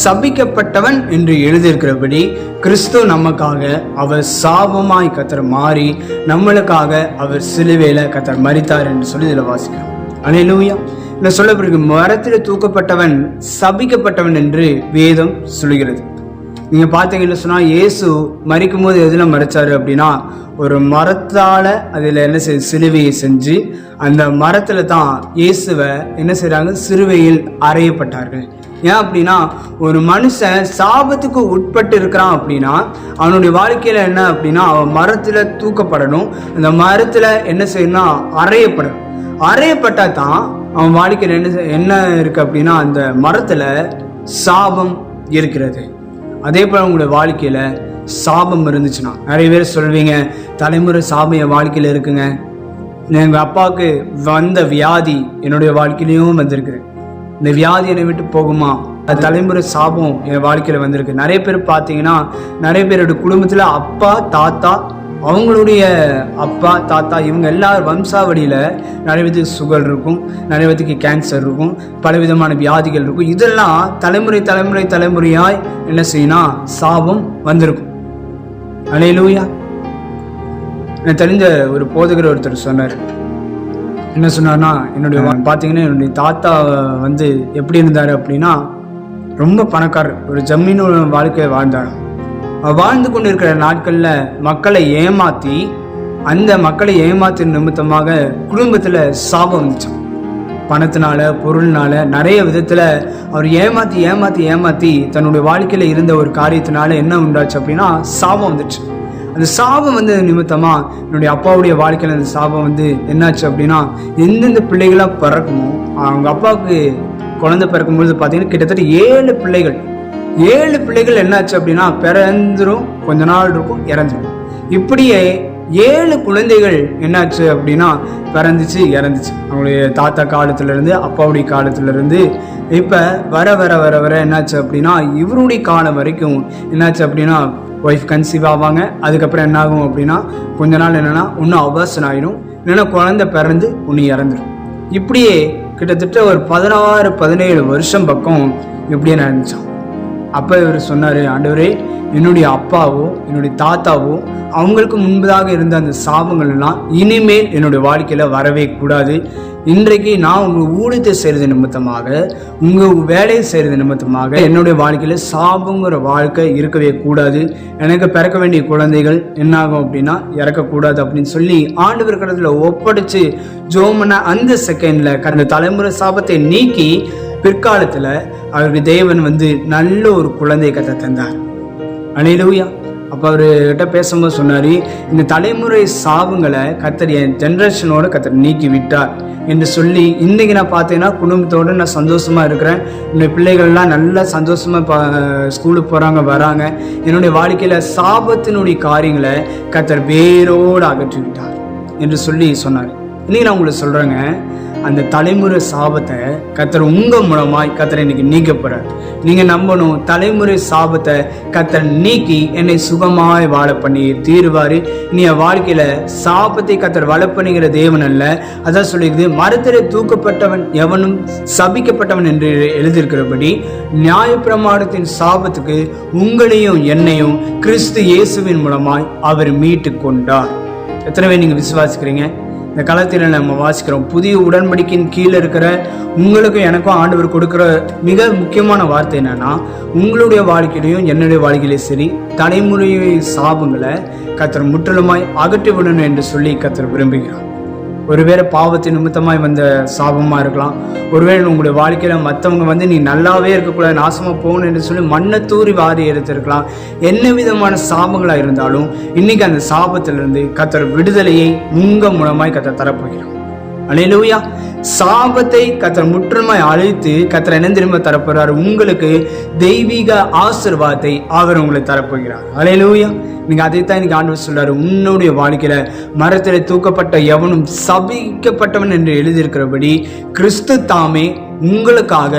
சபிக்கப்பட்டவன் என்று எழுதியிருக்கிறபடி கிறிஸ்து நமக்காக அவர் சாபமாய் கத்தர் மாறி நம்மளுக்காக அவர் சிலுவையில கத்தர் மரித்தார் என்று சொல்லி இதுல வாசிக்கிறோம். அல்லேலூயா. இந்த சொல்லப்படுகிற மரத்திலே தூக்கப்பட்டவன் சபிக்கப்பட்டவன் என்று வேதம் சொல்லுகிறது. நீங்க பாத்தீங்கன்னு சொன்னா இயேசு மரிக்கும் போது எதுல மறைச்சாரு அப்படின்னா, ஒரு மரத்தால அதுல என்ன சிலுவையை செஞ்சு அந்த மரத்துல தான் இயேசுவை என்ன செய்யறாங்க, சிலுவையில் அறையப்பட்டார்கள். ஏன் அப்படின்னா, ஒரு மனுஷன் சாபத்துக்கு உட்பட்டு இருக்கிறான் அப்படின்னா அவனுடைய வாழ்க்கையில என்ன அப்படின்னா, அவன் மரத்துல தூக்கப்படணும். அந்த மரத்துல என்ன செய்யணும், அறையப்படணும். அறையப்பட்டா தான் அவன் வாழ்க்கையில என்ன இருக்கு அப்படின்னா, அந்த மரத்துல சாபம் இருக்கிறது. அதே போல உங்களுடைய வாழ்க்கையில சாபம் இருந்துச்சுன்னா, நிறைய பேர் சொல்வீங்க, தலைமுறை சாபம் என் வாழ்க்கையில இருக்குங்க, எங்க அப்பாவுக்கு வந்த வியாதி என்னுடைய வாழ்க்கையிலையும் வந்திருக்கு, இந்த வியாதி என்னை விட்டு போகுமா, அது தலைமுறை சாபம் என் வாழ்க்கையில வந்திருக்கு. நிறைய பேர் பார்த்தீங்கன்னா, நிறைய பேரோட குடும்பத்துல அப்பா தாத்தா, அவங்களுடைய அப்பா தாத்தா, இவங்க எல்லாரும் வம்சாவளியில நிறைய பேருக்கு சுகர் இருக்கும், நிறைய பேருக்கு கேன்சர் இருக்கும், பலவிதமான வியாதிகள் இருக்கும். இதெல்லாம் தலைமுறை தலைமுறை தலைமுறையாய் என்ன செய்யணும், சாபம் வந்திருக்கும். அல்லேலூயா. எனக்கு தெரிஞ்ச ஒரு போதகர் ஒருத்தர் சொன்னார். என்ன சொன்னார்னா, என்னுடைய பார்த்தீங்கன்னா என்னுடைய தாத்தா வந்து எப்படி இருந்தார் அப்படின்னா, ரொம்ப பணக்காரர், ஒரு ஜமீன் வாழ்க்கையை வாழ்ந்தார். வாழ்ந்து கொண்டு இருக்கிற நாட்கள்ல மக்களை ஏமாத்தி, அந்த மக்களை ஏமாத்தின நிமித்தமாக குடும்பத்துல சாபம் வந்துச்சு. பணத்தினால பொருள்னால நிறைய விதத்துல அவர் ஏமாத்தி ஏமாத்தி ஏமாத்தி தன்னுடைய வாழ்க்கையில இருந்த ஒரு காரியத்தினால என்ன உண்டாச்சு அப்படின்னா, சாபம் வந்துச்சு. அந்த சாபம் வந்து நிமித்தமா என்னுடைய அப்பாவுடைய வாழ்க்கையில அந்த சாபம் வந்து என்னாச்சு அப்படின்னா, எந்தெந்த பிள்ளைகளா பிறக்குமோ, அவங்க அப்பாவுக்கு குழந்தை பிறக்கும்பொழுது பார்த்தீங்கன்னா கிட்டத்தட்ட 7 பிள்ளைகள். 7 பிள்ளைகள் என்னாச்சு அப்படின்னா, பிறந்துரும், கொஞ்ச நாள் இருக்கும், இறந்துடும். இப்படியே 7 குழந்தைகள் என்னாச்சு அப்படின்னா பிறந்துச்சு, இறந்துச்சு. அவங்களுடைய தாத்தா காலத்துல இருந்து, அப்பாவுடைய காலத்துல இருந்து இப்ப வர வர வர வர என்னாச்சு அப்படின்னா, இவருடைய காலம் வரைக்கும் என்னாச்சு அப்படின்னா, ஒய்ஃப் கன்சீவ் ஆவாங்க. அதுக்கப்புறம் என்ன ஆகும் அப்படின்னா, கொஞ்ச நாள் என்னன்னா ஒன்னும் அபார்ஷன் ஆயிடும், இல்லைன்னா குழந்தை பிறந்து ஒன்று இறந்துடும். இப்படியே கிட்டத்தட்ட ஒரு 16-17 வருஷம் பக்கம் இப்படியே நடந்துச்சான். அப்போ இவர் சொன்னார், ஆண்டவரே, என்னுடைய அப்பாவோ என்னுடைய தாத்தாவோ அவங்களுக்கு முன்பதாக இருந்த அந்த சாபங்கள் எல்லாம் இனிமேல் என்னுடைய வாழ்க்கையில் வரவே கூடாது. இன்றைக்கு நான் உங்கள் ஊழியத்தை செய்கிறது நிமித்தமாக, உங்கள் வேலையை செய்கிறது நிமித்தமாக என்னுடைய வாழ்க்கையில் சாபங்கிற வாழ்க்கை இருக்கவே கூடாது. எனக்கு பிறக்க வேண்டிய குழந்தைகள் என்னாகும் அப்படின்னா இறக்கக்கூடாது அப்படின்னு சொல்லி ஆண்டவர் கடத்துல ஒப்படைச்சு ஜோமன அந்த செகண்ட்ல கடந்த தலைமுறை சாபத்தை நீக்கி பிற்காலத்துல அவருக்கு தேவன் வந்து நல்ல ஒரு குழந்தை கத்த தந்தார். அல்லேலூயா. அப்ப அவர்கிட்ட பேசும்போது சொன்னாரு, இந்த தலைமுறை சாபங்களை கத்தர் என் ஜெனரேஷனோட கத்தர் நீக்கி விட்டார் என்று சொல்லி, இன்னைக்கு நான் பார்த்தீங்கன்னா குடும்பத்தோடு நான் சந்தோஷமா இருக்கிறேன். என்னுடைய பிள்ளைகள்லாம் நல்லா சந்தோஷமா ஸ்கூலுக்கு போறாங்க, வராங்க. என்னுடைய வாழ்க்கையில சாபத்தினுடைய காரியங்களை கத்தர் வேரோடு அகற்றி விட்டார் என்று சொல்லி சொன்னார். இன்னைக்கு நான் உங்களுக்கு சொல்றேங்க, அந்த தலைமுறை சாபத்தை கத்தர் உங்க மூலமாய் கத்தர் இன்னைக்கு நீக்க போறார். நீங்க நம்பணும், தலைமுறை சாபத்தை கத்தர் நீக்கி என்னை சுகமாய் வாழ பண்ணி தீருவாரு. நீ வாழ்க்கையில சாபத்தை கத்தர் வாழ பண்ணுகிற தேவன் அல்ல. அதான் சொல்லிடுது, மரத்திலே தூக்கப்பட்டவன் எவனும் சபிக்கப்பட்டவன் என்று எழுதியிருக்கிறபடி நியாயப்பிரமாணத்தின் சாபத்துக்கு உங்களையும் என்னையும் கிறிஸ்து இயேசுவின் மூலமாய் அவர் மீட்டு கொண்டார். எத்தனை பேர் நீங்க விசுவாசிக்கிறீங்க? இந்த காலத்தில் நம்ம வாசிக்கிறோம், புதிய உடன்படிக்கையின் கீழே இருக்கிற உங்களுக்கும் எனக்கும் ஆண்டவர் கொடுக்குற மிக முக்கியமான வார்த்தை என்னன்னா, உங்களுடைய வாழ்க்கையிலையும் என்னுடைய வாழ்க்கையிலையும் சரி, தலைமுறை சாபங்களை கத்தர் முற்றிலுமாய் அகற்றி விடணும் என்று சொல்லி கத்தர் விரும்புகிறார். ஒருவேளை பாவத்தின் நிமித்தமாய் வந்த சாபமா இருக்கலாம். ஒருவேளை உங்களுடைய வாழ்க்கையில மற்றவங்க வந்து நீ நல்லாவே இருக்கக்கூடாது, நாசமா போகணும் என்று சொல்லி மண்ணை தூரி வாரி எடுத்திருக்கலாம். என்ன விதமான சாபங்களா இருந்தாலும் இன்னைக்கு அந்த சாபத்திலிருந்து கத்தர் விடுதலையை உங்க மூலமாய் கத்தர் தரப்போகிறார். அல்லேலூயா. சாபத்தை கத்தர் முற்றுமாய் அழித்து கத்தர் என்ன திரும்ப தரப்போறார்? உங்களுக்கு தெய்வீக ஆசீர்வாதத்தை அவர் உங்களுக்கு தரப்போகிறார். அல்லேலூயா. நீங்க அதைத்தான் இன்னைக்கு ஆண்டவர் சொல்றாரு, உன்னுடைய வாழ்க்கையில மரத்திலே தூக்கப்பட்ட எவனும் சபிக்கப்பட்டவன் என்று எழுதியிருக்கிறபடி கிறிஸ்து தாமே உங்களுக்காக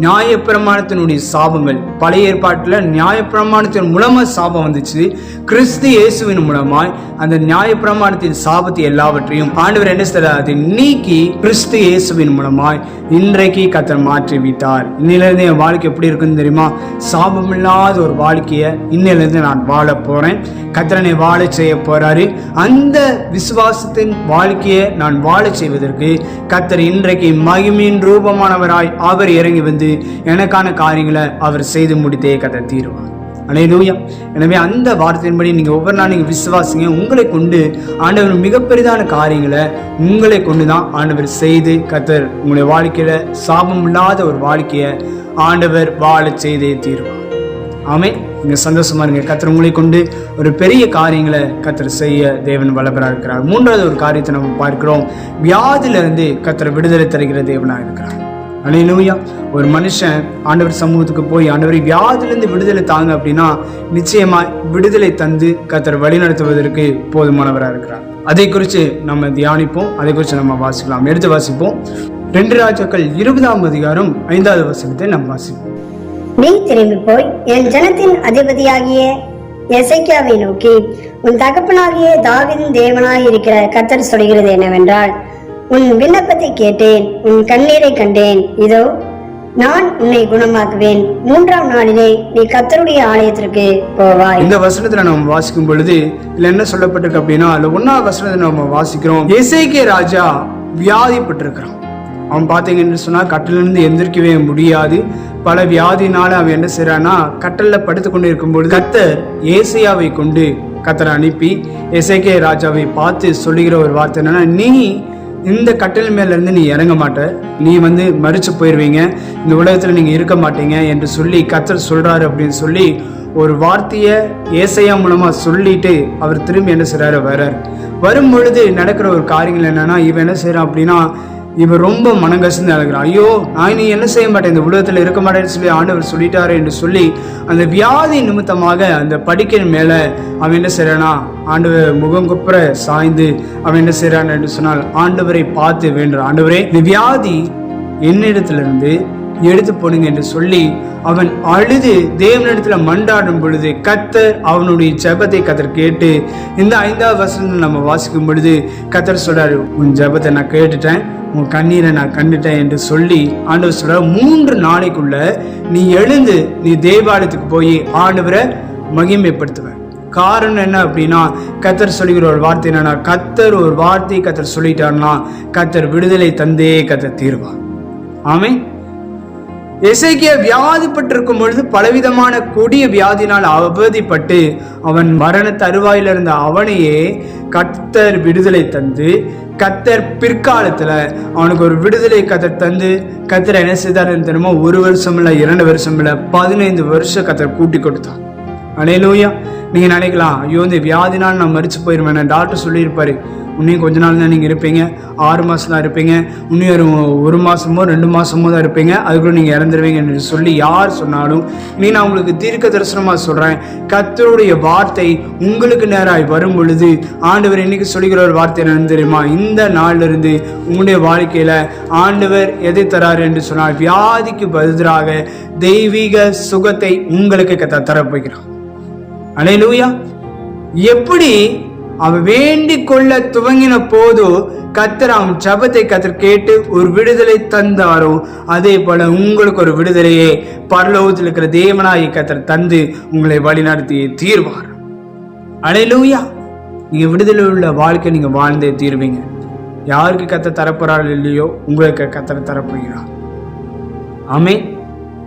நியாயப்பிரமாணத்தினுடைய சாபங்கள், பழைய ஏற்பாட்டுல நியாயப்பிரமாணத்தின் மூலமா சாபம் வந்துச்சு. கிறிஸ்து இயேசுவின் மூலமாய் அந்த நியாயப்பிரமாணத்தின் சாபத்தை எல்லாவற்றையும் ஆண்டவர் என்ன செய்தார்? அதை நீக்கி கிறிஸ்து இயேசுவின் மூலமாய் இன்றைக்கு கர்த்தர் மாற்றி விட்டார். இன்னிலிருந்து என் வாழ்க்கை எப்படி இருக்குன்னு தெரியுமா? சாபம் இல்லாத ஒரு வாழ்க்கையை இன்னிலிருந்து நான் வாழ போறேன். கர்த்தரனை வாழ செய்ய போறாரு. அந்த விசுவாசத்தின் வாழ்க்கையை நான் வாழ செய்வதற்கு கர்த்தர் இன்றைக்கு மகிமையின் ரூபமானவராய் அவர் இறங்கி வந்து எனக்கான காரியங்களை அவர் செய்து முடித்தே கர்த்தர் தீருவார். அல்லேலூயா. எனவே அந்த வார்த்தையின்படி நீங்க ஒவ்வொரு நாள் நீங்க விசுவாசிங்க. உங்களை கொண்டு ஆண்டவர் மிகப்பெரிதான காரியங்களை உங்களை கொண்டுதான் ஆண்டவர் செய்து கர்த்தர் உங்களுடைய வாழ்க்கையில சாபம் இல்லாத ஒரு வாழ்க்கையை ஆண்டவர் வாழ செய்தே தீருவார். ஆமென். நீங்க சந்தோஷமா இருங்க. கர்த்தர் உங்களை கொண்டு ஒரு பெரிய காரியங்களை கர்த்தர் செய்ய தேவன் வல்லவராக இருக்கிறார். மூன்றாவது ஒரு காரியத்தை நம்ம பார்க்கிறோம். வியாதியிலிருந்து கர்த்தர் விடுதலை தருகிற தேவனாக இருக்கிறார். அல்லேலூயா. ஒரு மனுஷன் ஆண்டவர் சமூகத்துக்கு போய் ஆண்டவரை வியாதியிலிருந்து விடுதலை தாங்க அப்படின்னா நிச்சயமா விடுதலை தந்து கர்த்தர் வழிநடத்துவதற்கு போதுமானவராக இருக்கிறார். அதை குறித்து நம்ம தியானிப்போம். அதை குறித்து நம்ம வாசிக்கலாம். எடுத்து வாசிப்போம். 2 ராஜாக்கள் 20ஆம் அதிகாரம் 5வது வசனத்தை நம்ம வாசிப்போம். நீ திரும்பி போய் என் ஜனத்தின் அதிபதியாகிய எசேக்கியாவை நோக்கி, உன் தகப்பனாகிய தாவீதின் தேவனாய் இருக்கிற கர்த்தர் சொல்கிறது என்னவென்றால், உன் விண்ணப்பத்தை கேட்டேன், உன் கண்ணீரை கண்டேன். இதோ நான் உன்னை குணமாக்குவேன். 3ஆம் நாளிலே நீ கர்த்தருடைய ஆலயத்திற்கு போவாய். இந்த வசனத்துல நம்ம வாசிக்கும் பொழுது இதுல என்ன சொல்லப்பட்டிருக்கு அப்படின்னா, அதுல 1ஆவது வசனத்தை நம்ம வாசிக்கிறோம். எசேக்கியா ராஜா வியாதிப்பட்டிருக்கிறான். அவன் பார்த்தீங்கன்னு சொன்னா கட்டிலிருந்து எந்திரிக்கவே முடியாது. பல வியாதினால அவன் என்ன செய்யறான்னா கட்டல்ல படுத்து கொண்டு இருக்கும் பொழுது கர்த்தர் ஏசாயாவை கொண்டு கர்த்தரை அனுப்பி எசேக்கியா ராஜாவை பார்த்து சொல்லுகிற ஒரு வார்த்தை என்னன்னா, நீ இந்த கட்டில் மேல இருந்து நீ இறங்க மாட்ட, நீ மரிச்சு போயிருவீங்க, இந்த உலகத்துல நீங்க இருக்க மாட்டீங்க என்று சொல்லி கர்த்தர் சொல்றாரு அப்படின்னு சொல்லி ஒரு வார்த்தையை ஏசாயா மூலமா சொல்லிட்டு அவர் திரும்பி என்ன செய்யறாரு வர்றாரு. வரும் பொழுது நடக்கிற ஒரு காரியங்கள் என்னன்னா, இவன் என்ன செய்யறான் அப்படின்னா, இவர் ரொம்ப மனங்கசிந்து அழுகிறான். ஐயோ, நான் நீ என்ன செய்ய மாட்டேன், இந்த உலகத்துல இருக்க மாட்டேன்னு சொல்லி ஆண்டவர் சொல்லிட்டாரு என்று சொல்லி அந்த வியாதி நிமித்தமாக அந்த படிக்கின் மேல அவன் என்ன செய்யறானா, ஆண்டவர் முகம் குப்புற சாய்ந்து அவன் என்ன செய்யறான் என்று சொன்னால் ஆண்டவரை பார்த்து வேண்டான். ஆண்டவரே, இந்த வியாதி என்னிடத்திலிருந்து எடுத்து போடுங்க என்று சொல்லி அவன் அழுது தேவனிடத்துல மண்டாடும் பொழுது கர்த்தர் அவனுடைய ஜெபத்தை கர்த்தர் கேட்டு இந்த 5வது வசனத்தில் நம்ம வாசிக்கும் பொழுது கர்த்தர் சொல்றாரு, உன் ஜெபத்தை நான் கேட்டுட்டேன், உன் கண்ணீரை நான் கண்டுட்டேன் என்று சொல்லி ஆண்டவர் சொல்ற 3 நாளைக்குள்ள நீ எழுந்து நீ தேவாலயத்துக்கு போய் ஆண்டவரை மகிமைப்படுத்துவேன். காரணம் என்ன அப்படின்னா, கர்த்தர் சொல்லுகிற ஒரு வார்த்தை என்னன்னா, கர்த்தர் ஒரு வார்த்தை கர்த்தர் சொல்லிட்டார்னா கர்த்தர் விடுதலை தந்தே கர்த்தர் தீர்வார். ஆமென். எசேக்கியா வியாதிப்பட்டிருக்கும் பொழுது பலவிதமான கொடிய வியாதினால் அவதிப்பட்டு அவன் மரண தருவாயில இருந்த அவனையே கர்த்தர் விடுதலை தந்து கர்த்தர் பிற்காலத்துல அவனுக்கு ஒரு விடுதலை கர்த்தர் தந்து கர்த்தர் என்ன செய்தார் தெரியுமா? 1 வருஷம் இல்ல, 2 வருஷம் இல்ல, 15 வருஷம் கர்த்தர் கூட்டி கொடுத்தான். அல்லேலூயா. நீங்க நினைக்கலாம், ஐயோ இந்த வியாதினால் நான் மரிச்சு போயிருவேன். டாக்டர் சொல்லியிருப்பாரு, இன்னும் கொஞ்ச நாள் தான் நீங்கள் இருப்பீங்க, 6 மாதம் தான் இருப்பீங்க, இன்னும் 1 மாதமோ 2 மாதமோ தான் இருப்பீங்க, அதுக்குள்ள நீங்கள் இறந்துருவீங்க என்று சொல்லி யார் சொன்னாலும் நீ நான் உங்களுக்கு தீர்க்க தரிசனமாக சொல்கிறேன், கர்த்தருடைய வார்த்தை உங்களுக்கு நேராய் வரும் பொழுது ஆண்டவர் இன்னைக்கு சொல்லுகிற ஒரு வார்த்தை என்னன்னு தெரியுமா? இந்த நாள்ல இருந்து உங்களுடைய வாழ்க்கையில ஆண்டவர் எதை தராரு என்று சொன்னால் வியாதிக்கு பதிலாக தெய்வீக சுகத்தை உங்களுக்கு தரப்போகிறார். அல்லேலூயா. எப்படி அவன் வேண்டிக் கொள்ள துவங்கின போதோ கர்த்தர் அவன் ஜெபத்தை கர்த்தர் கேட்டு ஒரு விடுதலை தந்தாரோ, அதே போல உங்களுக்கு ஒரு விடுதலையே பரலோகத்தில் இருக்கிற தேவனாய் கர்த்தர் தந்து உங்களை வழிநடத்தி தீர்வார். அல்லேலூயா. நீங்க விடுதலை உள்ள வாழ்க்கை நீங்க வாழ்ந்தே தீர்வீங்க. யாருக்கு கர்த்தர் தரப்போறாரு இல்லையோ உங்களுக்கு கர்த்தர் தரப்போகிறார். ஆமென்.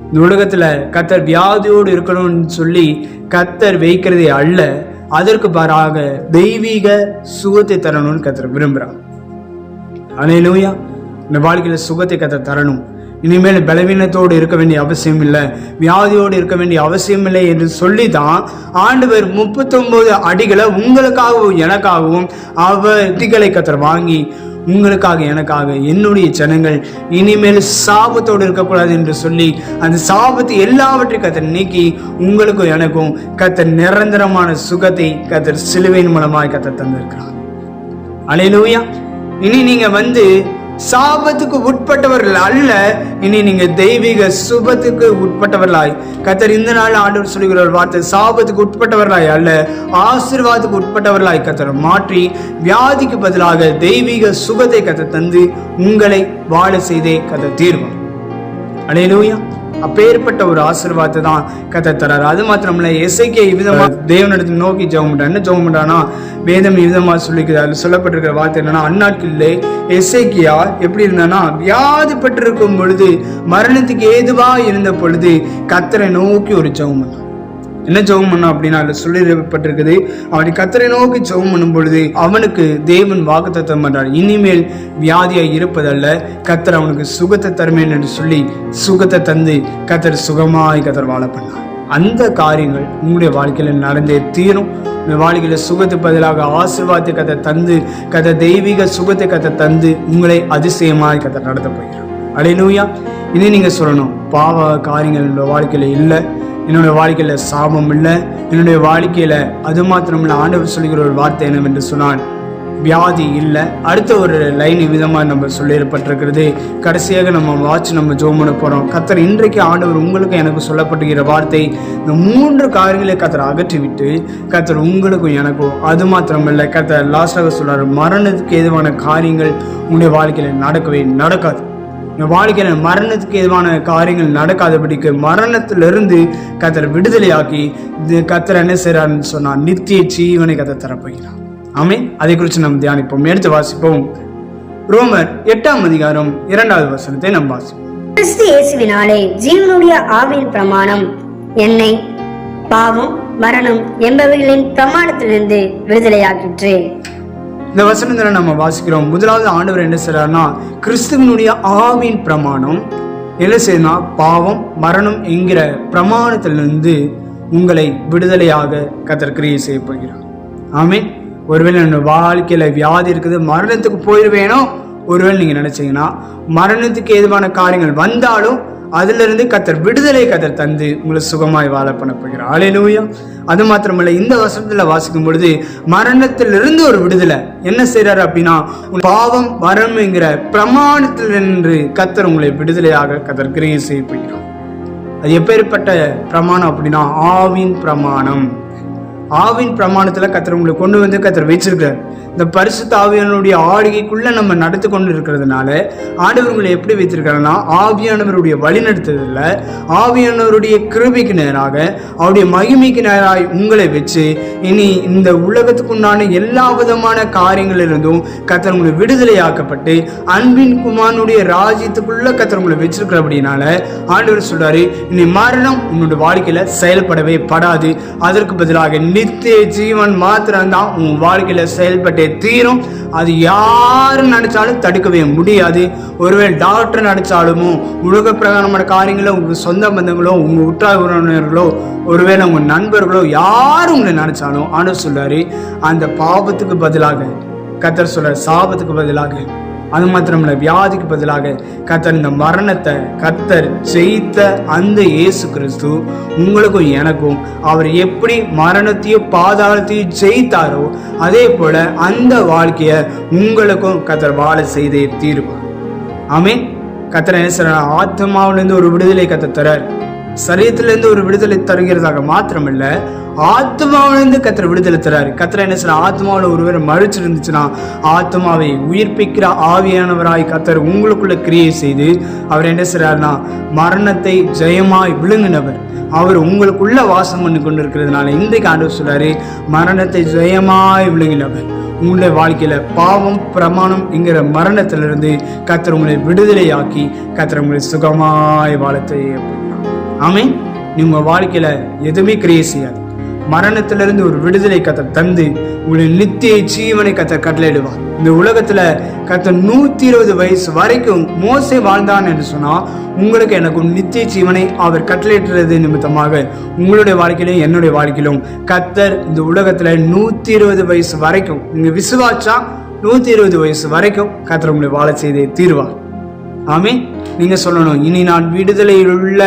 இந்த உலகத்துல கர்த்தர் வியாதியோடு இருக்கணும்னு சொல்லி கர்த்தர் வைக்கிறதே அல்ல, அதற்கு பாராக தெய்வீக சுகத்தை தரணும்னு கர்த்தர் விரும்புறான். அல்லேலூயா. இந்த வாழ்க்கையில சுகத்தை கர்த்தர் தரணும். இனிமேல் பலவீனத்தோடு இருக்க வேண்டிய அவசியம் இல்லை, வியாதியோடு இருக்க வேண்டிய அவசியம் இல்லை என்று சொல்லி தான் ஆண்டவர் 39 அடிகளை உங்களுக்காகவும் எனக்காகவும் அடிகளை கர்த்தர் வாங்கி உங்களுக்காக எனக்காக என்னுடைய ஜனங்கள் இனிமேல் சாபத்தோடு இருக்கக்கூடாது என்று சொல்லி அந்த சாபத்தை எல்லாவற்றையும் கர்த்தர் நீக்கி உங்களுக்கும் எனக்கும் கர்த்தர் நிரந்தரமான சுகத்தை கர்த்தர் சிலுவையின் மூலமாய் கர்த்தர் தந்திருக்கிறார். அல்லேலூயா. இனி நீங்க சாபத்துக்கு உட்பட்டவர்கள் அல்ல, இனி நீங்க தெய்வீக சுபத்துக்கு உட்பட்டவர்களாய். கர்த்தர் இந்த நாள் ஆண்டவர் சொல்லுகிற ஒரு வார்த்தை, சாபத்துக்கு உட்பட்டவர்களாய் அல்ல, ஆசீர்வாதத்துக்கு உட்பட்டவர்களாய் கர்த்தர் மாற்றி வியாதிக்கு பதிலாக தெய்வீக சுகத்தை கர்த்தர் தந்து உங்களை வாழ செய்தே கர்த்தர் தீர்வார். அல்லேலூயா. அப்பேற்பட்ட ஒரு ஆசீர்வாதத்தை தான் கர்த்தர் தராரு. அது மாத்திரமல்ல, எசேக்கியா இவ்விதமா தேவனிடத்தில் நோக்கி ஜெபம் பண்றான். என்ன ஜெபம் பண்றானா, வேதம் இவ்விதமா சொல்லிக்கிறது. அதுல சொல்லப்பட்டிருக்கிற வார்த்தை என்னன்னா, அந்நாட்களிலே எசேக்கியா எப்படி இருந்தானா, வியாதி பெற்றிருக்கும் பொழுது, மரணத்துக்கு ஏதுவா இருந்த பொழுது கர்த்தரை நோக்கி ஒரு ஜெபம் பண்ணான். என்ன ஜெபம் பண்ணான் அப்படின்னா, அதுல சொல்லப்பட்டிருக்குது, அவனை கர்த்தரை நோக்கி ஜெபம் பண்ணும் பொழுது அவனுக்கு தேவன் வாக்குத்தத்தம் பண்றார், இனிமேல் வியாதியாய் இருப்பதல்ல, கர்த்தர் அவனுக்கு சுகத்தை தருமேன் என்று சொல்லி சுகத்தை தந்து கர்த்தர் சுகமாய் கர்த்தர் வாழ பண்ணார். அந்த காரியங்கள் உங்களுடைய வாழ்க்கையில நடந்தே தீரும். உங்களுடைய வாழ்க்கையில சுகத்துக்கு பதிலாக ஆசீர்வாதத்தை கர்த்தர் தந்து, கர்த்தர் தெய்வீக சுகத்தை கர்த்தர் தந்து உங்களை அதிசயமாய் கர்த்தர் நடத்த போகிறார். அல்லேலூயா. இனி நீங்க சொல்லணும், பாவ காரியங்கள் என்னோட வாழ்க்கையில இல்லை, என்னுடைய வாழ்க்கையில சாபம் இல்லை, என்னுடைய வாழ்க்கையில அது மாத்திரம் இல்லை, ஆண்டவர் சொல்லுகிற ஒரு வார்த்தை என்னவென்று சொன்னால் வியாதி இல்லை. அடுத்த ஒரு லைன் விதமா நம்ம சொல்லிடப்பட்டிருக்கிறது. கடைசியாக நம்ம ஜெபம் பண்ண போறோம். கர்த்தர் இன்றைக்கு ஆண்டவர் உங்களுக்கு எனக்கு சொல்லப்பட்டுகிற வார்த்தை, இந்த 3 காரியங்களை கர்த்தர் அகற்றிவிட்டு கர்த்தர் உங்களுக்கும் எனக்கும், அது மாத்திரமல்ல, கர்த்தர் லாஸ்டாக சொல்றாரு, மரணத்துக்கு ஏதுவான காரியங்கள் உங்களுடைய வாழ்க்கையில நடக்கவே நடக்காது. வாழ்க்கையில மரணத்துக்கு எதுவான காரியங்கள் நடக்காதபடிக்கு மரணத்திலிருந்து கர்த்தர் விடுதலையாக்கி கர்த்தர் என்ன செய்யறாருன்னு சொன்னா நித்திய ஜீவனை கர்த்தர் தரப்போகிறார். ஆமென். அதை குறித்து நம்ம தியானிப்போம். எடுத்து வாசிப்போம். ரோமர் 8ஆம் அதிகாரம் 2வது வசனத்தை நம்ம வாசிப்போம். கிறிஸ்து இயேசுவினாலே ஜீவனுடைய ஆவியின் பிரமாணம் என்னை பாவம் மரணம் என்பவைகளின் பிரமாணத்திலிருந்து விடுதலையாக்கிற்று. இந்த வசனத்துல நம்ம வாசிக்கிறோம். முதலாவது ஆண்டவர் என்ன செய்யறாருன்னா, கிறிஸ்துவனுடைய ஆவியின் பிரமாணம் என்ன செய்யணும்னா, பாவம் மரணம் என்கிற பிரமாணத்திலிருந்து உங்களை விடுதலையாக கர்த்தர் கிரியை செய்ய போகிறார். ஆமென். ஒருவேளை என்னோட வாழ்க்கையில வியாதி இருக்குது, மரணத்துக்கு போயிடுவேனோ ஒருவேளை நீங்க நினைச்சீங்கன்னா, மரணத்துக்கு ஏதுவான காரியங்கள் வந்தாலும் அதுல இருந்து கர்த்தர் விடுதலை கர்த்தர் தந்து உங்களை சுகமாய் வாழ பண்ண போகிறார். அல்லேலூயா. அது மாத்திரமல்ல, இந்த வசனத்துல வாசிக்கும் பொழுது மரணத்திலிருந்து ஒரு விடுதலை என்ன செய்யறாரு அப்படின்னா, பாவம் மரணம் என்கிற பிரமாணத்திலிருந்து கர்த்தர் உங்களை விடுதலையாக கர்த்தர் கிரியை செய்ய போகிறார். அது எப்பேற்பட்ட பிரமாணம் அப்படின்னா, ஆவின் பிரமாணம். ஆவின் பிரமாணத்துல கர்த்தர் உங்களை கொண்டு வந்து கர்த்தர் வச்சிருக்கிறார். இந்த பரிசுத்த ஆவியானவருடைய ஆளுகைக்குள்ள நம்ம நடத்து கொண்டு இருக்கிறதுனால ஆண்டவர் உங்களை எப்படி வைத்திருக்கிறார்னா, ஆவியானவருடைய வழிநடத்துதல்ல, ஆவியானவருடைய கிருபைக்கு நேராக, அவருடைய மகிமைக்கு நேராக உங்களை வச்சு இனி இந்த உலகத்துக்குண்டான எல்லா விதமான காரியங்களிலிருந்தும் கர்த்தர் உங்களை விடுதலையாக்கப்பட்டு அன்பின் குமாரனுடைய ராஜ்யத்துக்குள்ள கர்த்தர் உங்களை வச்சிருக்கிற அப்படின்னால ஆண்டவர் சொல்றாரு, இனி மரணம் உன்னுடைய வாழ்க்கையில செயல்படவே படாது. அதற்கு பதிலாக நித்திய ஜீவன் மாத்திரம்தான் உன் வாழ்க்கையில செயல்பட்டே தீரும். அது யாரு நினைச்சாலும் தடுக்கவே முடியாது. ஒருவேளை டாக்டர் நினைச்சாலுமோ, உலக பிரகாரமான காரியங்களோ, உங்க சொந்த பந்தங்களோ, உங்க உற்றார் உறவினர்களோ, ஒருவேளை உங்க நண்பர்களோ யாரும் உங்களை நினைச்சாலும் ஆண்டவர் சொல்றாரு, அந்த பாவத்துக்கு பதிலாக கர்த்தர் சொல்றாரு, சாபத்துக்கு பதிலாக, அது மாத்திரமல்ல, வியாதிக்கு பதிலாக கர்த்தர் இந்த மரணத்தை கர்த்தர் ஜெயித்த அந்த இயேசு கிறிஸ்து உங்களுக்கும் எனக்கும் அவர் எப்படி மரணத்தையும் பாதாளத்தையும் ஜெயித்தாரோ அதே போல அந்த வாழ்க்கைய உங்களுக்கும் கர்த்தர் வாழ செய்தே தீருவார். ஆமென். கர்த்தர் என்ன சொல்றார், ஆத்மாவிலிருந்து ஒரு விடுதலை கர்த்தர் தரார். சரீரத்திலிருந்து ஒரு விடுதலை தருகிறதாக மாத்திரமல்ல, ஆத்மாவிலிருந்து கர்த்தர் விடுதலை தராரு. கர்த்தர் என்ன சொல்ற, ஆத்மாவில் ஒருவர் மறிச்சு இருந்துச்சுன்னா ஆத்மாவை உயிர்ப்பிக்கிற ஆவியானவராய் கர்த்தர் உங்களுக்குள்ள கிரியை செய்து அவர் என்ன செய்றாருன்னா, மரணத்தை ஜெயமாய் விழுங்கினவர் அவர் உங்களுக்குள்ள வாசம் பண்ணி கொண்டு இருக்கிறதுனால இன்றைக்கு ஆண்டவர் சொல்றாரு, மரணத்தை ஜெயமாய் விழுங்கினவர் உங்களுடைய வாழ்க்கையில பாவம் பிரமாணம் என்கிற மரணத்திலிருந்து கர்த்தர் உங்களை விடுதலையாக்கி கர்த்தர் உங்களை சுகமாய் வாழ செய்ய. ஆமென். நீங்க வாழ்க்கையில எதுவுமே கிரியை செய்யாது. மரணத்திலிருந்து ஒரு விடுதலை கர்த்தர் தந்து உங்களுடைய நித்திய ஜீவனை கர்த்தர் கட்டளையிடுவார். இந்த உலகத்துல கர்த்தர் 120 வயசு வரைக்கும் மோசே வாழ்ந்தான் என்று சொன்னா, உங்களுக்கு எனக்கும் நித்திய ஜீவனை அவர் கட்டளையிடுறது நிமித்தமாக உங்களுடைய வாழ்க்கையிலும் என்னுடைய வாழ்க்கையிலும் கர்த்தர் இந்த உலகத்துல 120 வயசு வரைக்கும் நீங்க விசுவாச்சா 120 வயசு வரைக்கும் கர்த்தர் உங்களை வாழ செய்தே தீர்வார். ஆமென். நீங்க சொல்லணும், இனி நான் விடுதலையில் உள்ள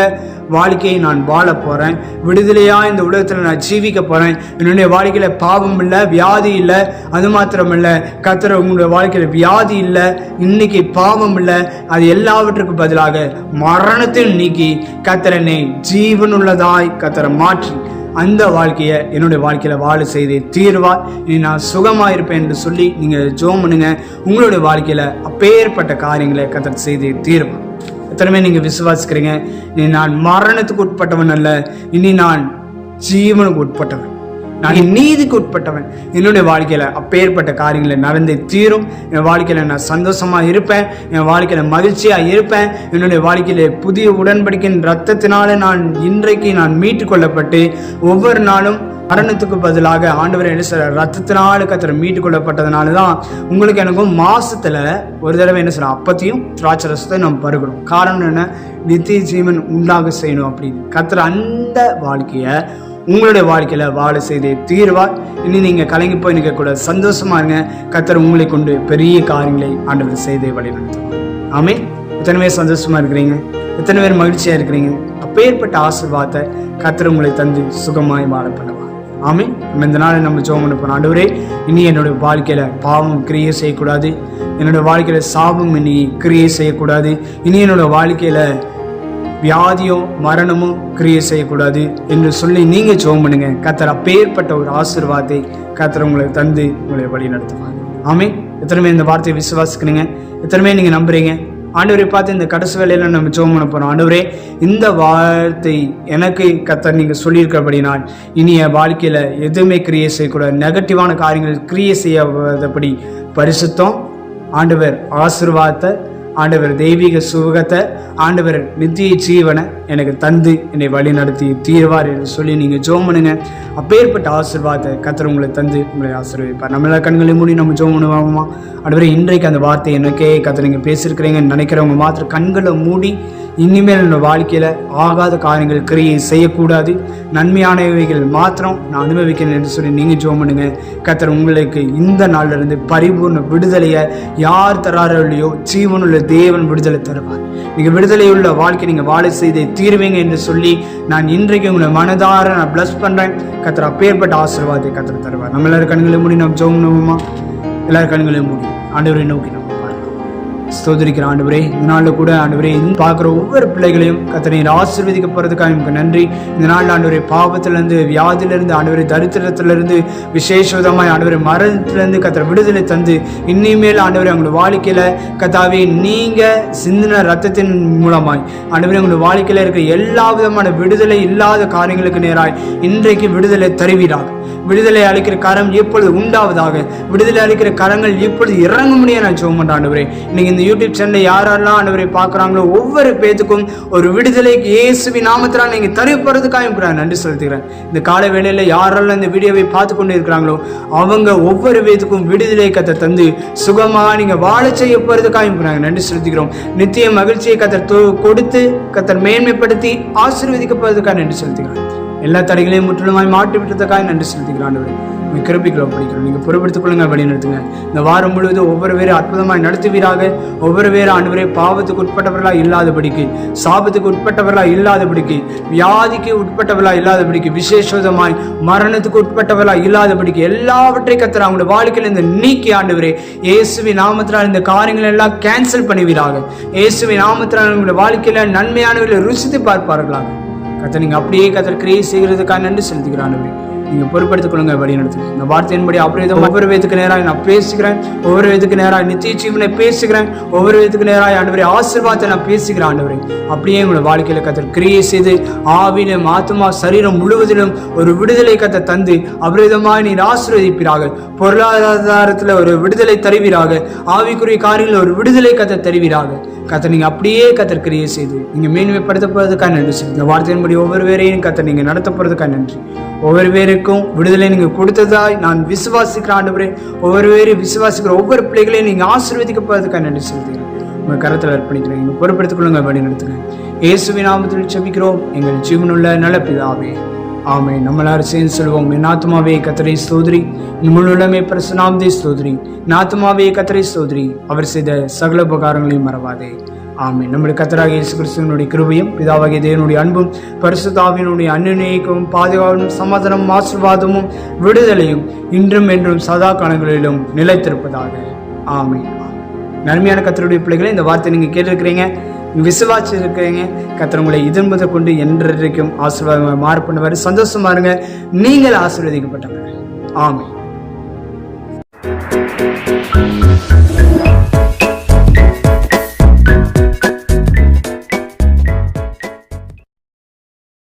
வாழ்க்கையை நான் வாழ போறேன், விடுதலையா இந்த உலகத்துல நான் ஜீவிக்க போறேன். என்னுடைய வாழ்க்கையில பாவம் இல்லை, வியாதி இல்லை, அது மாத்திரம் இல்லை கர்த்தர் உங்களுடைய வாழ்க்கையில வியாதி இல்லை, இன்னைக்கு பாவம் இல்லை, அது எல்லாவற்றுக்கும் பதிலாக மரணத்தை நீக்கி கர்த்தர் என்னை ஜீவனுள்ளதாய் கர்த்தரை மாற்றி அந்த வாழ்க்கையை என்னுடைய வாழ்க்கையில வாழ செய்து தீர்வார். இனி நான் சுகமா இருப்பேன் என்று சொல்லி நீங்க ஜெபம் பண்ணுங்க. உங்களுடைய வாழ்க்கையில அப்பேற்பட்ட காரியங்களை கர்த்தர் செய்து தீர்வார். எத்தனைமே நீங்க விசுவாசிக்கிறீங்க, இனி நான் மரணத்துக்கு உட்பட்டவன் அல்ல, இனி நான் ஜீவனுக்கு உட்பட்டவன், நான் நீதிக்கு உட்பட்டவன். என்னுடைய வாழ்க்கையில அப்பேற்பட்ட காரியங்களை நடந்து தீரும். என் வாழ்க்கையில நான் சந்தோஷமா இருப்பேன், என் வாழ்க்கையில மகிழ்ச்சியா இருப்பேன். என்னுடைய வாழ்க்கையில புதிய உடன்படிக்கையின் ரத்தத்தினால இன்றைக்கு நான் மீட்டு கொள்ளப்பட்டு ஒவ்வொரு நாளும் மரணத்துக்கு பதிலாக ஆண்டவர் என்ன சொல்ற ரத்தத்தினால கர்த்தர் மீட்டு கொள்ளப்பட்டதுனால தான் உங்களுக்கு எனக்கும் மாசத்துல ஒரு தடவை என்ன சொல்ற அப்பத்தையும் திராட்சை ரசத்தையும் நம்ம பருகிறோம். காரணம் என்ன? நித்திய ஜீவன் உண்டாக செய்யணும் அப்படின்னு கர்த்தர் அந்த வாழ்க்கைய உங்களுடைய வாழ்க்கையில வாழ செய்து தீர்வார். இனி நீங்க கலங்கி போய் நிற்க கூட சந்தோஷமா இருங்க. கர்த்தர் உங்களை கொண்டு பெரிய காரியங்களை ஆண்டவர் செய்து வழிநடத்துவார். ஆமென். எத்தனை பேர் சந்தோஷமா இருக்கிறீங்க? எத்தனை பேர் மகிழ்ச்சியா இருக்கிறீங்க? அப்பேற்பட்ட ஆசீர்வாதத்தை கர்த்தர் உங்களை தந்து சுகமாய் வாழ பண்ணுவார். ஆமென். நம்ம இந்த நாளை நம்ம ஜெபம் பண்ண போறோம். ஆண்டவரே, இனி என்னுடைய வாழ்க்கையில பாவம் கிரியை செய்யக்கூடாது, என்னோட வாழ்க்கையில சாபம் இனி கிரியை செய்யக்கூடாது, இனி என்னோட வாழ்க்கையில வியாதியோ மரணமோ கிரியை செய்யக்கூடாது என்று சொல்லி நீங்க ஜெபம் பண்ணுங்க. கர்த்தர் அப்பேற்பட்ட ஒரு ஆசீர்வாதத்தை கர்த்தர் உங்களுக்கு தந்து உங்களை வழி நடத்துவாங்க. ஆமென். எத்தனை பேர் இந்த வார்த்தையை விசுவாசிக்கிறீங்க? எத்தனை பேர் நீங்க நம்புறீங்க? ஆண்டவரை பார்த்து இந்த கடைசி வேலையில நம்ம ஜெபம் பண்ண போறோம். ஆண்டவரே, இந்த வார்த்தை எனக்கு கர்த்தர் நீங்க சொல்லியிருக்கிறபடினால் இனி என் வாழ்க்கையில எதுவுமே கிரியை செய்யக்கூடாது, நெகட்டிவான காரியங்கள் கிரியை செய்யாதபடி பரிசுத்தம், ஆண்டவர் ஆசீர்வாதத்தை, ஆண்டவர் தெய்வீக சுகத்தை, ஆண்டவர் நித்திய ஜீவனை எனக்கு தந்து என்னை வழி நடத்தி தீர்வார் என்று சொல்லி நீங்க ஜெபம் பண்ணுங்க. அப்பேற்பட்ட ஆசீர்வாதத்தை கர்த்தர் உங்களை தந்து உங்களை ஆசீர்வதிப்பார். நம்மள கண்களை மூடி நம்ம ஜெபம் பண்ணுவோமா? ஆண்டவரே, இன்றைக்கு அந்த வார்த்தை எனக்கே கர்த்தர் நீங்க பேசியிருக்கிறீங்கன்னு நினைக்கிறவங்க மாத்திரம் கண்களை மூடி இனிமேல் என்னோட வாழ்க்கையில ஆகாத காரியங்கள் கிரியை செய்யக்கூடாது, நன்மையானவைகள் மாத்திரம் நான் அனுபவிக்கிறேன் என்று சொல்லி நீங்க ஜெபம் பண்ணுங்க. கர்த்தர் உங்களுக்கு இந்த நாள்ல இருந்து பரிபூர்ண விடுதலையை யார் தராரோ இல்லையோ ஜீவனுள்ள தேவன் விடுதலை தருவார். நீங்க விடுதலையுள்ள வாழ்க்கை நீங்க வாழ செய்து தீர்வீங்க என்று சொல்லி நான் இன்றைக்கு உங்களை மனதார நான் பிளஸ் பண்றேன். கர்த்தர் அப்பேற்பட்ட ஆசீர்வாதத்தை கர்த்தர் தருவார். நம்ம எல்லாரும் கண்களை மூடி நம்ம ஜெபம் பண்ணுவோமா? எல்லாரும் கண்களையும் மூடி ஆண்டவரை நோக்கி நம்ம ஸ்தோத்திரிக்கிற ஆண்டவரே, இந்த நாளில் கூட ஆண்டவரே பார்க்குற ஒவ்வொரு பிள்ளைகளையும் கர்த்தர் நீர் ஆசீர்வதிக்க போறதுக்காக எனக்கு நன்றி. இந்த நாளில் ஆண்டவரே பாவத்திலிருந்து, வியாதியிலிருந்து, ஆண்டவரே தரித்திரத்திலிருந்து, விசேஷ விதமாய் ஆண்டவரே மரணத்திலிருந்து கர்த்தர் விடுதலை தந்து இனிமேல் ஆண்டவரே உங்களோட வாழ்க்கையில கர்த்தாவே நீங்க சிந்தின ரத்தத்தின் மூலமாய் ஆண்டவரே உங்களோட வாழ்க்கையில இருக்க எல்லா விதமான விடுதலை இல்லாத காரியங்களுக்கு நேராய் இன்றைக்கு விடுதலை தருவீராக. விடுதலை அளிக்கிற கரம் எப்பொழுது உண்டாவதாக, விடுதலை அளிக்கிற கரங்கள் எப்பொழுது இறங்க முடிய நான் ஜெபம் பண்றேன் ஆண்டவரே. இன்னைக்கு இந்த யூடியூப் சேனல் யாரெல்லாம் ஆண்டவரை பார்க்குறாங்களோ ஒவ்வொரு பேத்துக்கும் ஒரு விடுதலைக்கு இயேசுவின் நாமத்தினால் நீங்க தருவதற்காக நன்றி செலுத்துகிறேன். இந்த கால வேளையில யாரெல்லாம் இந்த வீடியோவை பார்த்து கொண்டு இருக்கிறாங்களோ அவங்க ஒவ்வொரு பேத்துக்கும் விடுதலை கர்த்தர் தந்து சுகமாக நீங்க வாழ செய்ய போறதுக்காக நன்றி செலுத்துகிறோம். நித்திய மகிழ்ச்சியை கர்த்தர் கொடுத்து கர்த்தர் மேன்மைப்படுத்தி ஆசீர்வதிக்க போறதுக்காக நன்றி செலுத்துகிறேன். எல்லா தடைகளையும் முற்றிலுமாய் மாற்றி விட்டதுக்காக நன்றி செலுத்துகிறான். கிருபிக்கிறோம் படிக்கிறோம். நீங்க பொறுப்படுத்திக் கொள்ளுங்க, வழி நடத்துங்க. இந்த வாரம் முழுவதும் ஒவ்வொரு பேரும் அற்புதமாய் நடத்துவீராக. ஒவ்வொரு பேரும் ஆண்டவரே பாவத்துக்கு உட்பட்டவர்களா இல்லாதபடிக்கு, சாபத்துக்கு இல்லாதபடிக்கு, இல்லாதபடிக்கு, வியாதிக்கு உட்பட்டவர்களா இல்லாதபடிக்கு, விசேஷமாய் மரணத்துக்கு உட்பட்டவர்களா இல்லாதபடிக்கு எல்லாவற்றையும் கர்த்தர் அவங்களுடைய வாழ்க்கையில இந்த நீக்கி ஆண்டவரே இயேசுவின் நாமத்தினால் இந்த காரியங்கள் எல்லாம் கேன்சல் பண்ணுவீராக. இயேசுவின் நாமத்தினால் உங்களுடைய வாழ்க்கையில நன்மையானவர்களை ருசித்து பார்ப்பார்களாக. கர்த்தர் நீங்க அப்படியே கர்த்தர் கிரியை செய்கிறதுக்காக நன்றி செலுத்துகிறான். நீங்க பொறுப்படுத்திக் கொள்ளுங்க, வழி நடத்துங்க. இந்த வார்த்தையின்படி அப்படியே ஒவ்வொரு விதத்துக்கு நேராக நான் பேசுகிறேன், ஒவ்வொரு விதத்துக்கு நேராக நித்திய ஜீவனை பேசுகிறேன், ஒவ்வொரு விதத்துக்கு நேராக ஆண்டவரே ஆசீர்வாதத்தை நான் பேசுகிறேன். ஆண்டவரே அப்படியே உங்களோட வாழ்க்கையில கர்த்தர் கிரியை செய்து ஆவியிலும் ஆத்மா சரீரம் முழுவதிலும் ஒரு விடுதலை கர்த்தர் தந்து அபரிதமாய் நீர் ஆசீர்வதிப்பீராக. பொருளாதாரத்துல ஒரு விடுதலை தருவீராக, ஆவிக்குரிய காரியங்களில் ஒரு விடுதலை கர்த்தர் தருவீராக. கர்த்தர் நீங்க அப்படியே கர்த்தர் கிரியை செய்து நீங்க மேன்மைப்படுத்த போறதுக்காக நன்றி. இந்த வார்த்தையின்படி ஒவ்வொரு பேரையும் கர்த்தர் நீங்க நடத்த போறதுக்காக நன்றி. ஒவ்வொரு பேருக்கும் விடுதலை நீங்க கொடுத்ததாய் நான் விசுவாசிக்கிற ஆண்டவரே, ஒவ்வொரு பேரையும் விசுவாசிக்கிற ஒவ்வொரு பிள்ளைகளையும் நீங்க ஆசீர்வதிக்க போறதுக்காக நன்றி செலுத்துகிறேன். உங்க கரத்தில் அர்ப்பணிக்கிறேன். நீங்க பொறுப்படுத்திக் கொள்ளுங்க, வழி நடத்துங்க. இயேசுவின் நாமத்தில் ஜெபிக்கிறோம் எங்கள் ஜீவனுள்ள நல்ல பிதாவே, ஆமென். நம்மளாரும் சேர்ந்து சொல்வோம். என் ஆத்துமாவே கர்த்தரை ஸ்தோத்திரி, முழுமே பரிசுத்த நாமத்தை ஸ்தோத்திரி. என் ஆத்துமாவே கர்த்தரை ஸ்தோத்திரி, அவர் செய்த சகல உபகாரங்களையும் மறவாதே. ஆமென். நம்முடைய கர்த்தராகிய இயேசு கிறிஸ்துவினுடைய கிருபையும் பிதாவாகிய தேவனுடைய அன்பும் பரிசுத்த ஆவியினுடைய அன்னிணைக்கும் பாதுகாப்பும் சமாதானமும் ஆசீர்வாதமும் விடுதலையும் இன்றும் என்றும் சதா காலங்களிலும் நிலைத்திருப்பதாக. ஆமென். நன்மையான கர்த்தருடைய பிள்ளைகளை, இந்த வார்த்தை நீங்க கேட்டிருக்கிறீங்க, விசுவாசி இருக்கிறீங்க. கர்த்தர் உங்களை இதன் முதல் கொண்டு என்றைக்கும் ஆசீர்வாதமாக மாறப்பண்ணுவாரு. சந்தோஷமா இருங்க. நீங்கள் ஆசீர்வதிக்கப்பட்டவங்க. ஆமென்.